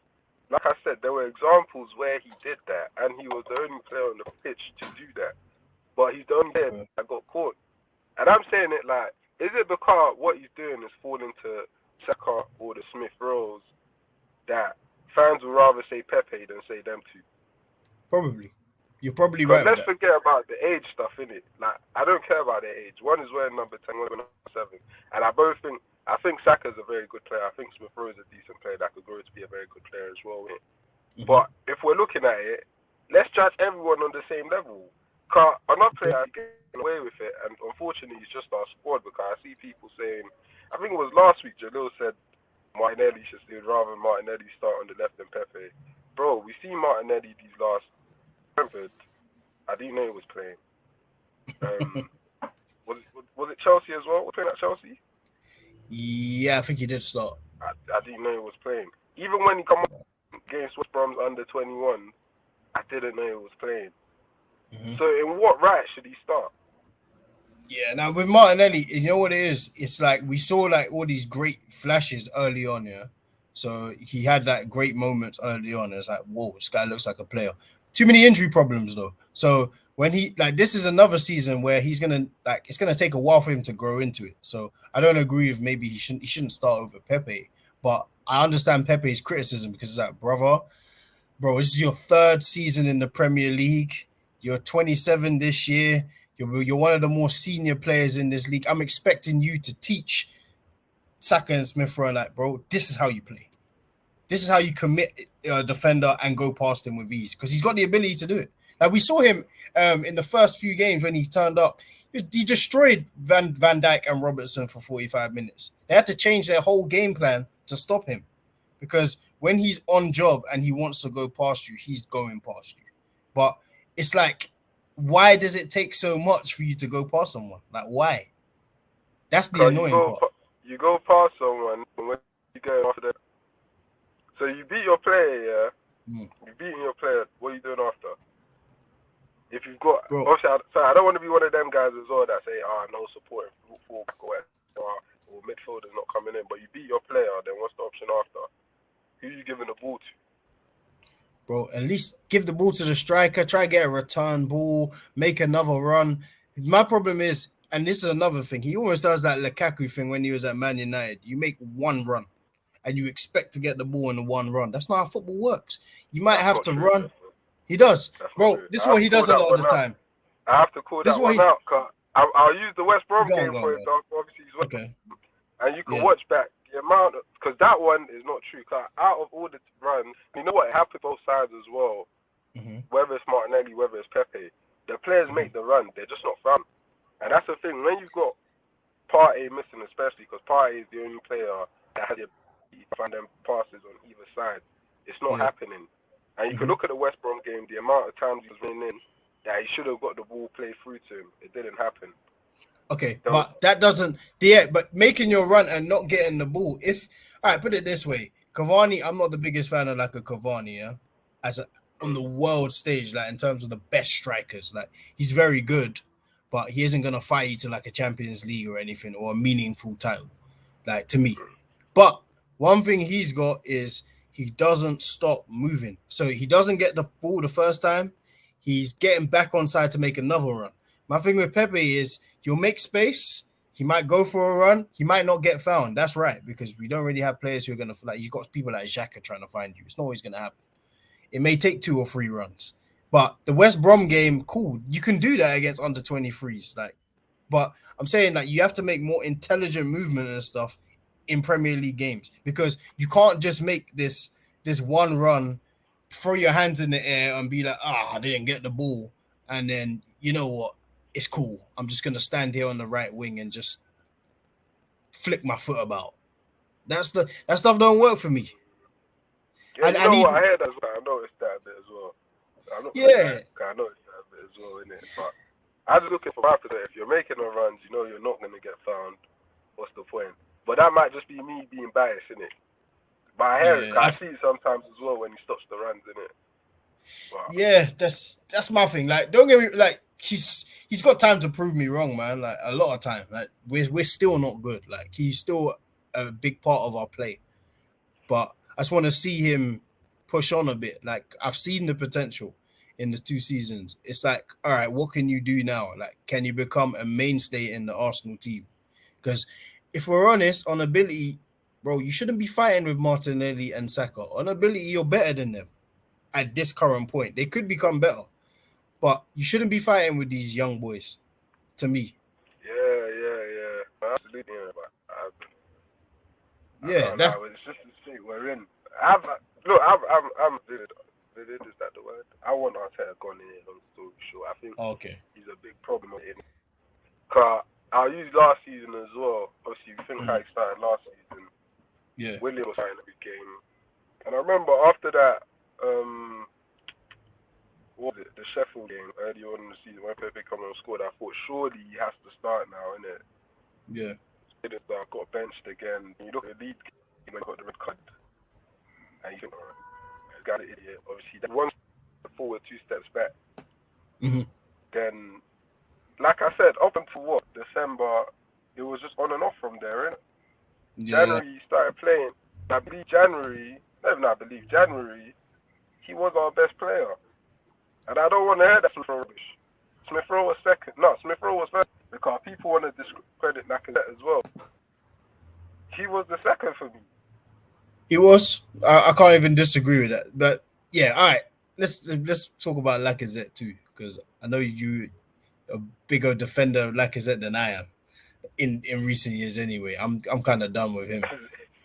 like I said, there were examples where he did that, and he was the only player on the pitch to do that. But he's the only player that got caught. And I'm saying it like, is it because what he's doing is falling to Saka or the Smith Rowes that fans would rather say Pepe than say them two? Probably. You're probably right. Let's forget about the age stuff, innit? Like, I don't care about their age. One is wearing number 10, one is wearing number 7. And I think Saka's a very good player. I think Smith Rowe is a decent player that could grow to be a very good player as well. Mm-hmm. But if we're looking at it, let's judge everyone on the same level. Because another player is getting away with it, and unfortunately, it's just our squad. Because I see people saying, I think it was last week, Jalil said Martinelli should still rather Martinelli start on the left than Pepe. Bro, we see Martinelli these last Brentford. I didn't know he was playing. Was it Chelsea as well? Was playing at Chelsea? Yeah, I think he did start. I didn't know he was playing. Even when he come up against West Brom's under 21, I didn't know he was playing. Mm-hmm. So in what right should he start? Yeah, now with Martinelli, you know what it is? It's like we saw like all these great flashes early on, yeah. So he had like great moments early on. It's like, whoa, this guy looks like a player. Too many injury problems though. So when he this is another season where he's gonna it's gonna take a while for him to grow into it. So I don't agree with maybe he shouldn't start over Pepe, but I understand Pepe's criticism because it's like, bro, this is your 3rd season in the Premier League. You're 27 this year. You're one of the more senior players in this league. I'm expecting you to teach Saka and Smith Rowe, like, bro, this is how you play. This is how you commit a defender and go past him with ease, because he's got the ability to do it. Like we saw him in the first few games when he turned up. He destroyed Van Dijk and Robertson for 45 minutes. They had to change their whole game plan to stop him, because when he's on job and he wants to go past you, he's going past you. But it's like, why does it take so much for you to go past someone? Like, why? That's the annoying part. You go past someone when you go after them. So you beat your player, yeah? You beating your player, what are you doing after? If you've got, obviously, I don't want to be one of them guys as well that say, no support or midfielders not coming in. But you beat your player, then what's the option after? Who are you giving the ball to? Bro, at least give the ball to the striker, try to get a return ball, make another run. My problem is, and this is another thing, he almost does that Lukaku thing when he was at Man United. You make one run and you expect to get the ball in the one run. That's not how football works. You might have to run. He does. Bro, this is what he does a lot of the time. I have to call that one out. I'll use the West Brom game for it, dog. Obviously, he's okay. And you can watch back the amount, because that one is not true. Cause out of all the runs, you know what? It happens both sides as well. Mm-hmm. Whether it's Martinelli, whether it's Pepe, the players make the run. They're just not front. And that's the thing. When you've got Partey missing, especially because Partey is the only player that has the ability to find them passes on either side, it's not happening. And you can look at the West Brom game, the amount of times he was running in, that he should have got the ball played through to him. It didn't happen. Okay, but that doesn't... but making your run and not getting the ball, all right, put it this way. Cavani, I'm not the biggest fan of like a Cavani, yeah? On the world stage, like in terms of the best strikers. Like, he's very good, but he isn't going to fight you to like a Champions League or anything, or a meaningful title, like, to me. But one thing he's got is he doesn't stop moving. So he doesn't get the ball the first time. he's getting back on side to make another run. My thing with Pepe is he'll make space. He might go for a run. He might not get found. That's right, because we don't really have players who are going to, like, you got people like Xhaka trying to find you. It's not always going to happen. It may take 2 or 3 runs. But the West Brom game, cool. You can do that against under 23s. Like, but I'm saying that you have to make more intelligent movement and stuff in Premier League games, because you can't just make this one run, throw your hands in the air and be like, I didn't get the ball. And then, you know what? It's cool. I'm just going to stand here on the right wing and just flick my foot about. That stuff don't work for me. Yeah, I heard that as well. I noticed that a bit as well. I noticed that a bit as well, innit? But I was looking for after that. If you're making the runs, you know you're not going to get found. What's the point? But that might just be me being biased, innit? But I hear it. I see it sometimes as well when he stops the runs, innit? But, yeah, that's my thing. Like, don't get me, like, he's got time to prove me wrong, man. Like, a lot of time. Like, we're still not good. Like, he's still a big part of our play. But I just want to see him push on a bit. Like, I've seen the potential in the 2 seasons. It's like, all right, what can you do now? Like, can you become a mainstay in the Arsenal team? Because if we're honest, on ability, bro, you shouldn't be fighting with Martinelli and Saka. On ability, you're better than them at this current point. They could become better, but you shouldn't be fighting with these young boys, to me. Yeah. Absolutely. That's it's just the state we're in. I'm is that the word? I want Arteta gone in here, long story short. I think he's a big problem in it. I'll use last season as well. Obviously, you think how he started last season. Yeah. William was starting every game. And I remember after that, what was it? The Sheffield game early on in the season when Pepe come on and scored, I thought surely he has to start now, innit? Yeah. He didn't start, got benched again. You look at the lead game when he got the red card. And you think, alright, this guy's an idiot. Obviously, then 1 step forward, 2 steps back. Mm-hmm. Then, like I said, up until December, it was just on and off from there, innit? Yeah. January, he started playing. January, he was our best player. And I don't want to hear that Smith Rowe rubbish. Smith Rowe was second. No, Smith Rowe was first because people want to discredit Lacazette as well. He was the second for me. He was. I can't even disagree with that. But yeah, all right. Let's talk about Lacazette too, because I know you a bigger defender of Lacazette than I am in recent years. Anyway, I'm kind of done with him.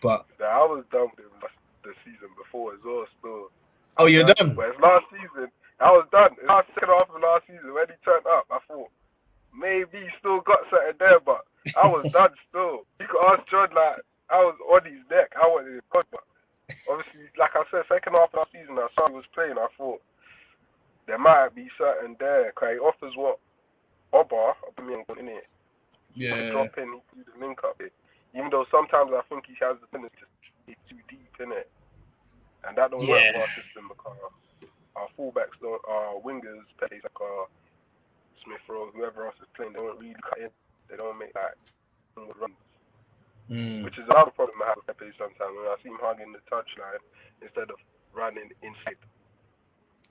But I was done with him the season before as well. Still. Oh, you're done. But it's last season. I was done. It's the second half of last season when he turned up. I thought maybe he still got something there, but I was done still. You could ask John, like, I was on his neck. I wanted him good, but obviously, like I said, second half of last season, I saw he was playing. I thought there might be something there. Cause he offers what in it. Yeah. Drop in, do the link up it. Even though sometimes I think he has the tendency to be too deep in it, and that don't work for our system because our fullbacks don't, our wingers, players like Smith Rowe, whoever else is playing, they don't really cut in. They don't make like runs. Which is another problem I have with Pepe sometimes when I see him hugging the touchline instead of running inside.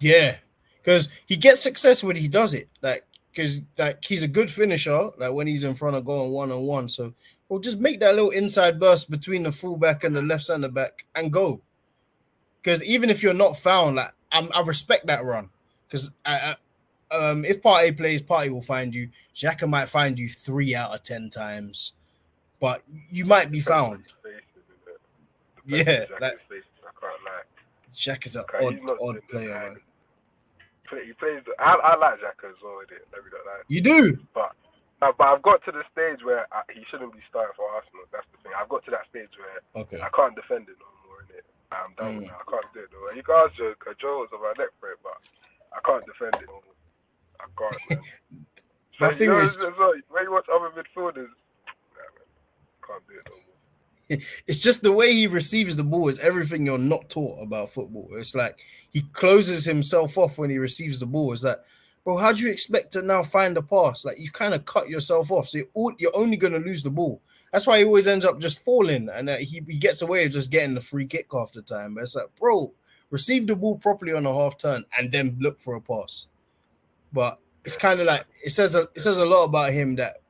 Yeah, because he gets success when he does it. Because he's a good finisher. Like when he's in front of going 1-on-1. So we'll just make that little inside burst between the fullback and the left centre back and go. Because even if you're not found, like I respect that run. Because if Partey plays, Partey will find you. Xhaka might find you 3 out of 10 times. But you might be found. Yeah, like Xhaka is an odd player, man. He plays. I like Xhaka as well. You do, but I've got to the stage where he shouldn't be starting for Arsenal. That's the thing. I've got to that stage where I can't defend it no more. Innit? I'm done with that. I can't do it no more. You can ask Joe, because Joe was on my neck for it, but I can't defend it no more. I can't, man. My thing is, when you watch other midfielders, can't do it no more. It's just the way he receives the ball is everything you're not taught about football. It's like he closes himself off when he receives the ball. It's like, bro, how do you expect to now find a pass? Like you kind of cut yourself off, so you're only going to lose the ball. That's why he always ends up just falling, and he gets away with just getting the free kick after time. But it's like, bro, receive the ball properly on a half turn and then look for a pass. but it's kind of like it says a lot about him that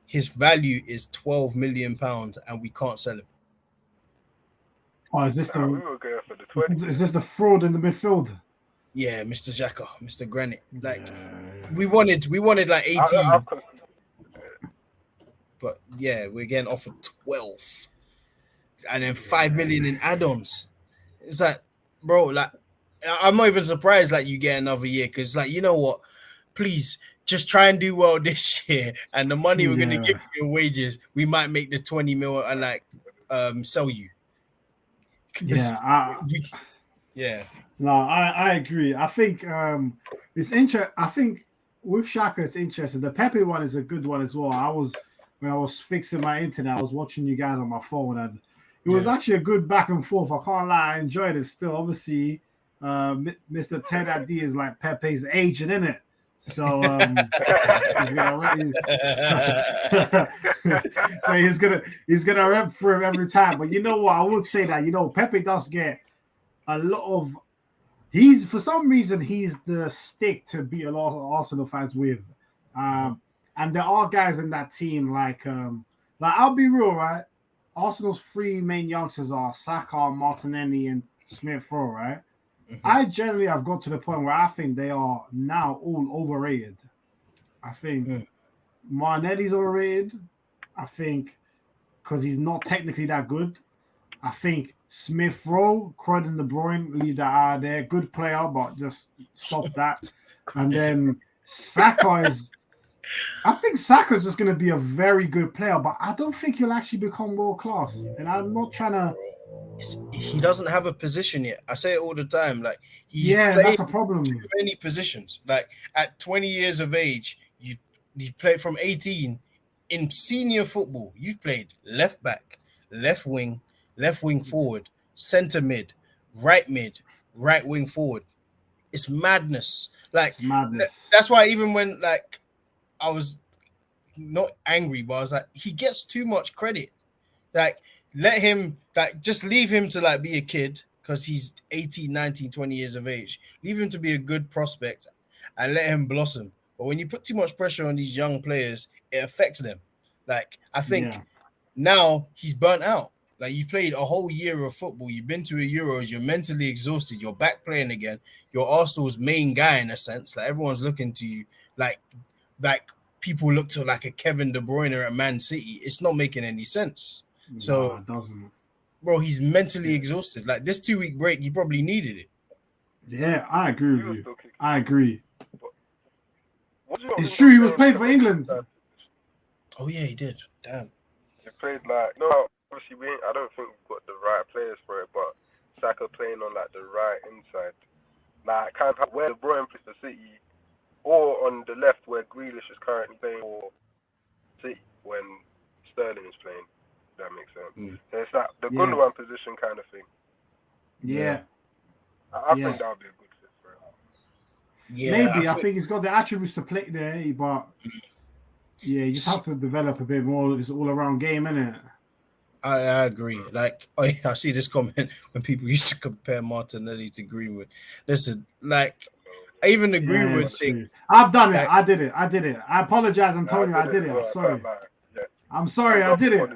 his value is £12 million and we can't sell him. Oh, is this we the were going for the 20. is this the fraud in the midfield? Yeah, Mr. Xhaka, Mr. Granite. Like we wanted like 18, but yeah, we're getting offered 12, and then 5 million in add-ons. It's like, bro, like I'm not even surprised like you get another year because like you know what, please just try and do well this year, and the money we're gonna give you in wages, we might make the 20 mil and like sell you. Yeah, No, I agree. I think it's interesting. I think with Xhaka, it's interesting. The Pepe one is a good one as well. When I was fixing my internet, I was watching you guys on my phone, and it was actually a good back and forth. I can't lie, I enjoyed it still. Obviously, Mr. Ted Adi is like Pepe's agent, isn't it? So he's gonna rep for him every time. But you know what? I would say that Pepe does get a lot of. For some reason he's the stick to beat a lot of Arsenal fans with, and there are guys in that team like I'll be real, right? Arsenal's three main youngsters are Saka, Martinelli, and Smith Rowe, right? I generally have got to the point where I think they are now all overrated. I think Martinelli's overrated. I think because he's not technically that good. I think Smith Rowe, Croydon De Bruyne, leave that out of there. Good player, but just stop that. And then I think Saka's just going to be a very good player, but I don't think he'll actually become world class. And I'm not trying to. He doesn't have a position yet. I say it all the time. Like that's a problem. Too many positions. Like at 20 years of age, you played from 18 in senior football. You've played left back, left wing forward, centre mid, right wing forward. It's madness. Like madness. That's why even when like I was not angry, but I was like, he gets too much credit. Like let him, like just leave him to like be a kid because he's 18, 19, 20 years of age. Leave him to be a good prospect and let him blossom. But when you put too much pressure on these young players, it affects them. Like I think now he's burnt out. Like you've played a whole year of football. You've been to a Euros. You're mentally exhausted. You're back playing again. You're Arsenal's main guy in a sense. Like everyone's looking to you. Like people look to like a Kevin De Bruyne at Man City. It's not making any sense. So it doesn't. Bro, he's mentally exhausted. Like this 2-week break, he probably needed it. Yeah, I agree with you. I agree. It's true. He was playing for England. Oh yeah, he did. Damn. He played like obviously I don't think we've got the right players for it, but Saka playing on like the right inside, like kind of where De Bruyne plays for City, or on the left where Grealish is currently playing for City when Sterling is playing. That makes sense. So it's like the Gundogan position kind of thing. Yeah. I think that would be a good fit for him. Yeah, maybe. I think he's got the attributes to play there, but you just have to develop a bit more. It's all around game, innit? I agree. Like, I see this comment when people used to compare Martinelli to Greenwood. Listen, like, I even the Greenwood thing. True. I've done it. I did it. I apologize, Antonio. I did it. I'm sorry. I'm sorry. I did it.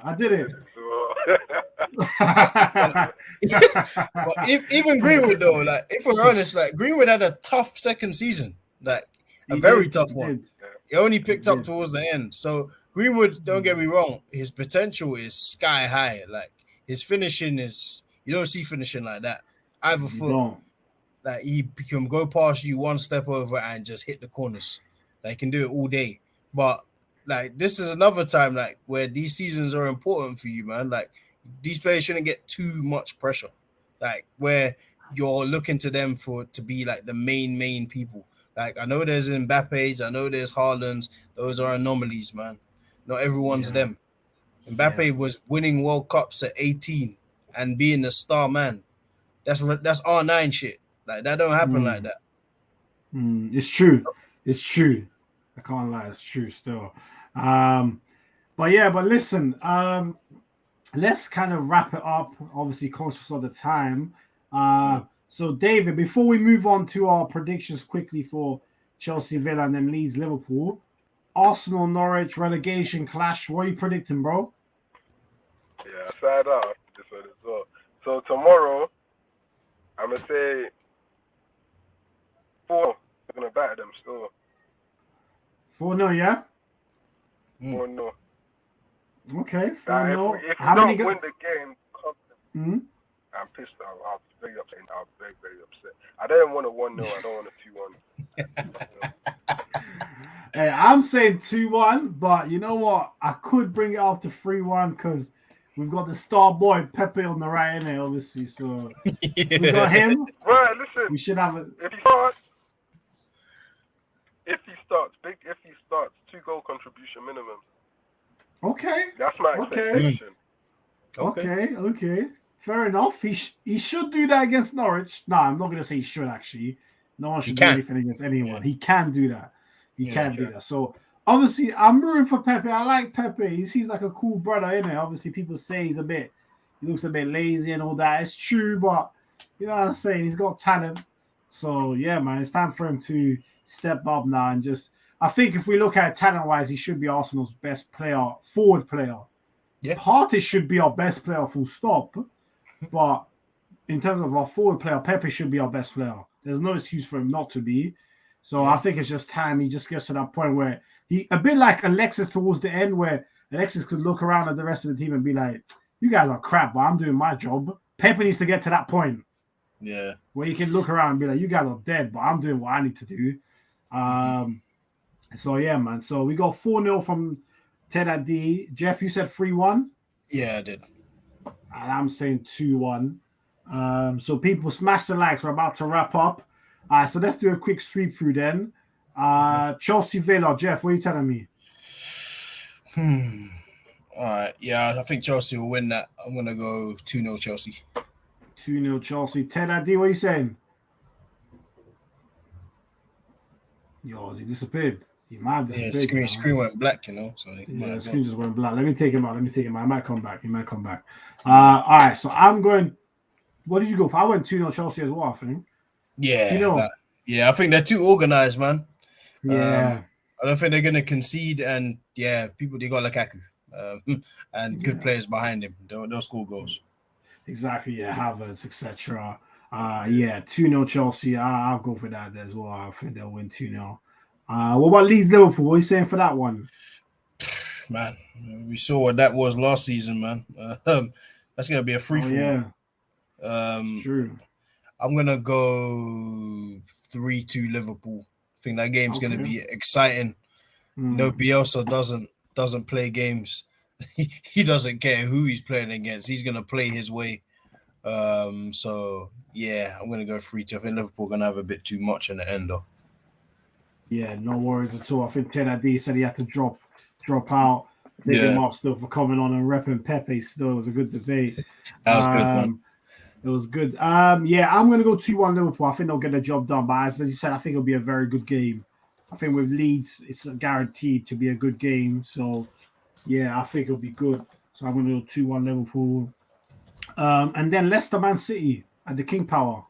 But even Greenwood though, like if we're honest, like Greenwood had a tough second season, like a very tough one. He only picked up towards the end. So Greenwood, don't get me wrong, his potential is sky high. Like his finishing is, you don't see finishing like that. Either foot, like he can go past you one step over and just hit the corners. Like he can do it all day. But like this is another time like where these seasons are important for you, man. Like these players shouldn't get too much pressure. Like where you're looking to them to be like the main people. Like I know there's Mbappe's, I know there's Haaland's. Those are anomalies, man. Not everyone's them. Mbappe was winning World Cups at 18 and being a star man. That's R9 shit. Like that don't happen like that. It's true. I can't lie. It's true still. But listen. Let's kind of wrap it up. Obviously, conscious of the time. So, David, before we move on to our predictions quickly for Chelsea, Villa, and then Leeds, Liverpool. Arsenal, Norwich, relegation clash. What are you predicting, bro? Yeah, side out this one as well. So tomorrow, I'm gonna say 4. I'm gonna batter them still. 4-0, yeah. 4-0. Okay, Now, 4-0. if we How don't many win the game, I'm pissed. I'll be very upset. I'll be very, very upset. I don't want a 1-0. I don't want a 2-1. Hey, I'm saying 2-1, but you know what? I could bring it up to 3-1 because we've got the star boy Pepe on the right, innit, obviously. So we got him. Right, listen. We should have it. If he starts, 2-goal contribution minimum. Okay. That's my expectation. Okay. Fair enough. He should do that against Norwich. No, I'm not going to say he should, actually. No one should do anything against anyone. He can do that. He can do that. So, obviously, I'm rooting for Pepe. I like Pepe. He seems like a cool brother, innit? Obviously, people say he looks a bit lazy and all that. It's true, but you know what I'm saying? He's got talent. So, yeah, man, it's time for him to step up now and just... I think if we look at it talent-wise, he should be Arsenal's best player, forward player. Yeah. Partey should be our best player, full stop. But in terms of our forward player, Pepe should be our best player. There's no excuse for him not to be. So I think it's just time he just gets to that point where a bit like Alexis towards the end, where Alexis could look around at the rest of the team and be like, you guys are crap, but I'm doing my job. Pepe needs to get to that point. Yeah. Where you can look around and be like, you guys are dead, but I'm doing what I need to do. So, yeah, man. So we got 4-0 from Ted D. Jeff, you said 3-1? Yeah, I did. And I'm saying 2-1. So people smash the likes. We're about to wrap up. So let's do a quick sweep through then. Chelsea Villa. Jeff, what are you telling me? All right. Yeah, I think Chelsea will win that. I'm going to go 2-0 Chelsea. 2-0 Chelsea. Ted D, what are you saying? Yo, he disappeared. He might have disappeared. Yeah, screen went black, you know. So the screen just went black. Let me take him out. He might come back. All right, so I'm going. What did you go for? I went 2-0 Chelsea as well, I think. Yeah. I think they're too organized, man. Yeah. I don't think they're going to concede. And, they got Lukaku and good players behind him. They'll score goals. Exactly, yeah. Havertz, etc. 2-0 Chelsea. I'll go for that as well. I think they'll win 2-0. What about Leeds Liverpool? What are you saying for that one? Man, we saw what that was last season, man. That's going to be a free-for-all. Yeah. True. I'm going to go 3-2 Liverpool. I think that game's going to be exciting. No, Bielsa doesn't play games. He doesn't care who he's playing against. He's going to play his way. So, yeah, I'm going to go 3-2. I think Liverpool going to have a bit too much in the end, though. Yeah, no worries at all. I think Ted D said he had to drop out. Big him up still for coming on and repping Pepe still. It was a good debate. That was good, man. It was good. I'm going to go 2-1 Liverpool. I think they'll get the job done. But as you said, I think it'll be a very good game. I think with Leeds, it's guaranteed to be a good game. So, yeah, I think it'll be good. So I'm going to go 2-1 Liverpool. And then Leicester Man City at the King Power.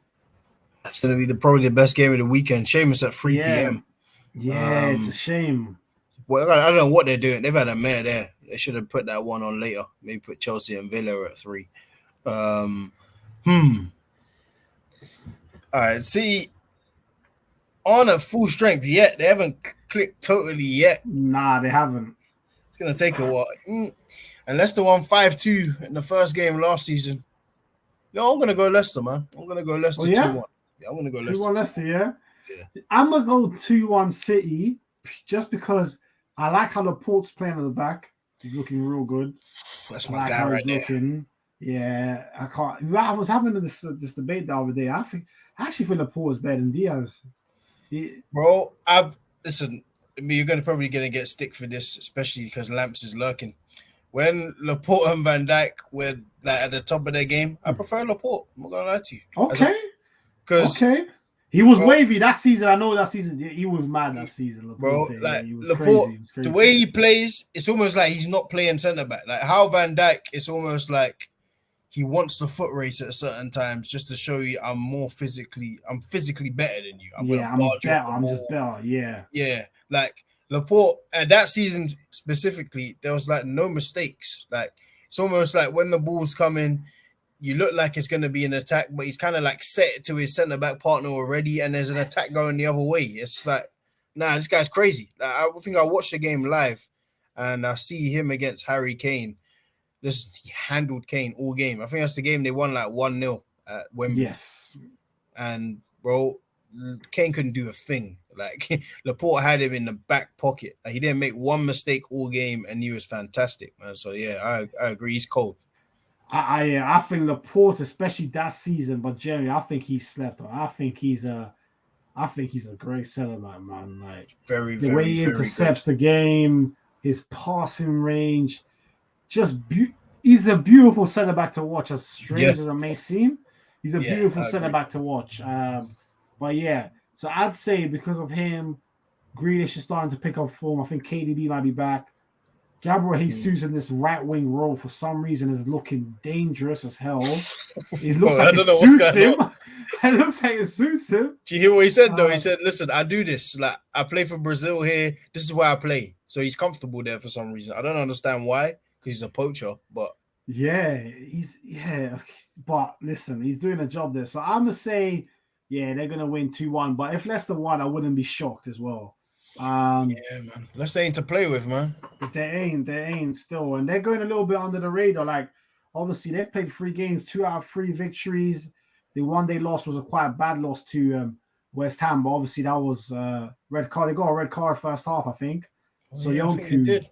That's going to be probably the best game of the weekend. Shame it's at 3 p.m. Yeah, it's a shame. Well, I don't know what they're doing. They've had a mare there. They should have put that one on later. Maybe put Chelsea and Villa at 3. All right. See, on at full strength yet. They haven't clicked totally yet. Nah, they haven't. It's going to take a while. And Leicester won 5-2 in the first game last season. No, I'm going to go Leicester, man. I'm going to go Leicester 2-1. Yeah, I'm going to go Leicester. 2-1 Leicester, yeah? I'm going to go 2-1 City just because I like how Laporte's playing at the back. He's looking real good. That's my guy right there. Looking. Yeah, I can't. I was having this debate the other day. I actually feel Laporte is better than Diaz. Bro, listen. You're probably going to get stick for this, especially because Lamps is lurking. When Laporte and Van Dijk were at the top of their game, I prefer Laporte. I'm not going to lie to you. Okay. He was wavy that season. I know that season. He was mad that season. Laporte, he was Laporte, crazy. The way he plays, it's almost like he's not playing centre back. Like how Van Dijk, it's almost like he wants the foot race at certain times just to show you I'm physically better than you. I'm gonna Yeah, I'm barge you better. off the I'm just ball. better. Yeah. Yeah, like Laporte at that season specifically, there was like no mistakes. Like it's almost like when the ball's coming, you look like it's going to be an attack, but he's kind of like set it to his centre back partner already, and there's an attack going the other way. It's like, nah, this guy's crazy. Like, I think I watched the game live, and I see him against Harry Kane. He handled Kane all game. I think that's the game they won like 1-0 at Wembley. Yes. And bro, Kane couldn't do a thing. Like Laporte had him in the back pocket. Like, he didn't make one mistake all game, and he was fantastic, man. So yeah, I agree. He's cold. I think Laporte, especially that season, but generally, I think he slept on. I think he's a great centre back, man. Like Very, the very, way he very intercepts the game, his passing range, he's a beautiful centre back to watch. As strange as it may seem, he's a beautiful centre back to watch. But yeah, so I'd say because of him, Grealish is starting to pick up form. I think KDB might be back. Gabriel Jesus in this right wing role for some reason is looking dangerous as hell. It looks like it suits him. It looks like it suits him. Do you hear what he said though? He said, "Listen, I do this. Like I play for Brazil here. This is where I play." So he's comfortable there for some reason. I don't understand why, because he's a poacher. But But listen, he's doing a job there. So I'm gonna say, they're gonna win 2-1. But if Leicester won, I wouldn't be shocked as well. Man. Leicester ain't to play with, man. They ain't still, and they're going a little bit under the radar. Like, obviously, they've played 3 games, 2 out of 3 victories. The one they lost was a quite bad loss to West Ham, but obviously that was red card. They got a red card first half, I think. Soyuncu,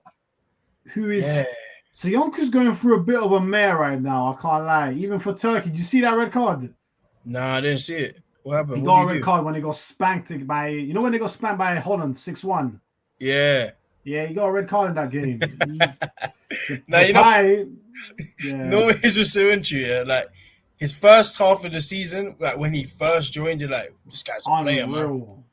Soyuncu's going through a bit of a mare right now. I can't lie. Even for Turkey, did you see that red card? Nah, I didn't see it. What happened? He got a red card when he got spanked by, when they got spanked by Holland 6-1. Yeah. Yeah, he got a red card in that game. Norwich was so into you. Like his first half of the season, like when he first joined, you're like, this guy's a player, man.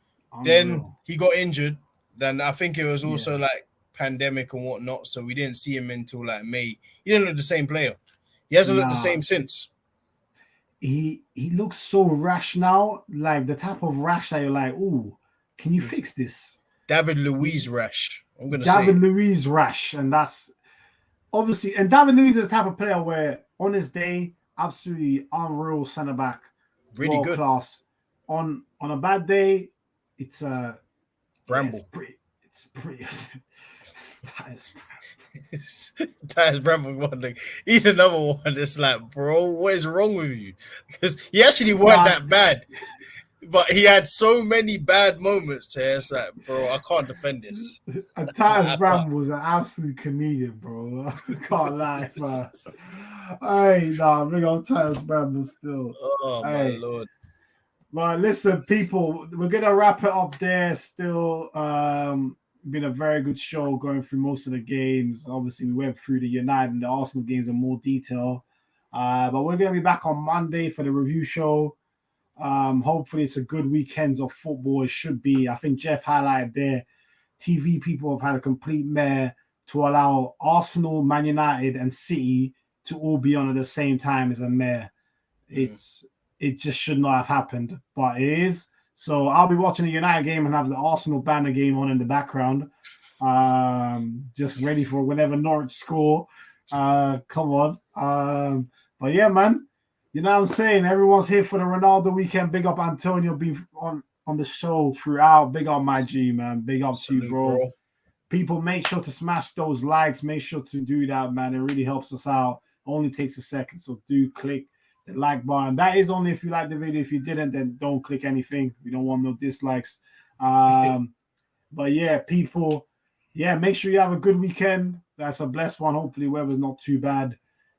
Then he got injured. Then I think it was also like pandemic and whatnot, so we didn't see him until like May. He didn't look the same player. He hasn't looked the same since. He looks so rash now, like the type of rash that you're like, ooh, can you fix this? David Luiz rash. I'm gonna say David Luiz rash, and that's obviously. And David Luiz is the type of player where on his day, absolutely unreal centre back, really good class. On a bad day, it's Bramble. It's pretty. Tyus Bramble one. He's another one that's like, bro, what is wrong with you? Because he actually weren't that bad, but he had so many bad moments here. It's like, bro, I can't defend this. And Tyus Bramble was an absolute comedian, bro. I can't lie, man. Big old Tyus Bramble still. Oh my lord. But listen, people, we're gonna wrap it up there. Still, been a very good show going through most of the games. Obviously, we went through the United and the Arsenal games in more detail. But we're gonna be back on Monday for the review show. Hopefully, it's a good weekend of football. It should be. I think Jeff highlighted there. TV people have had a complete mare to allow Arsenal, Man United, and City to all be on at the same time as a mare. It just should not have happened, but it is. So I'll be watching the United game and have the Arsenal banner game on in the background. Just ready for whenever Norwich score. Come on. But yeah, man. You know what I'm saying? Everyone's here for the Ronaldo weekend. Big up Antonio being on the show throughout. Big up my G, man. Big up to you, bro. People, make sure to smash those likes. Make sure to do that, man. It really helps us out. Only takes a second. So do click the like button. That is only if you like the video. If you didn't, then don't click anything. We don't want no dislikes. But yeah, people, make sure you have a good weekend. That's a blessed one. Hopefully weather's not too bad.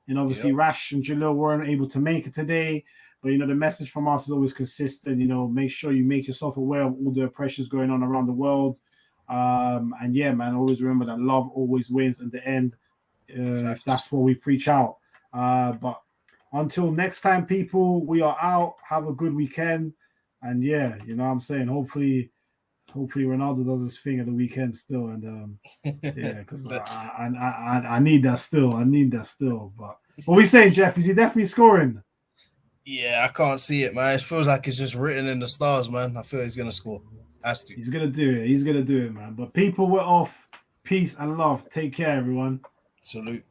And obviously Rash and Jalil weren't able to make it today. But, the message from us is always consistent. Make sure you make yourself aware of all the pressures going on around the world. And yeah, man, always remember that love always wins in the end. That's what we preach out. But until next time, people, we are out. Have a good weekend. And yeah, what I'm saying, hopefully hopefully Ronaldo does his thing at the weekend still, and yeah, because I need that still. I need that still. But what are we saying, Jeff? Is he definitely scoring? Yeah, I can't see it, man. It feels like it's just written in the stars, man. I feel he's gonna score. Has to. He's gonna do it. He's gonna do it, man. But people, we're off. Peace and love. Take care, everyone. Salute.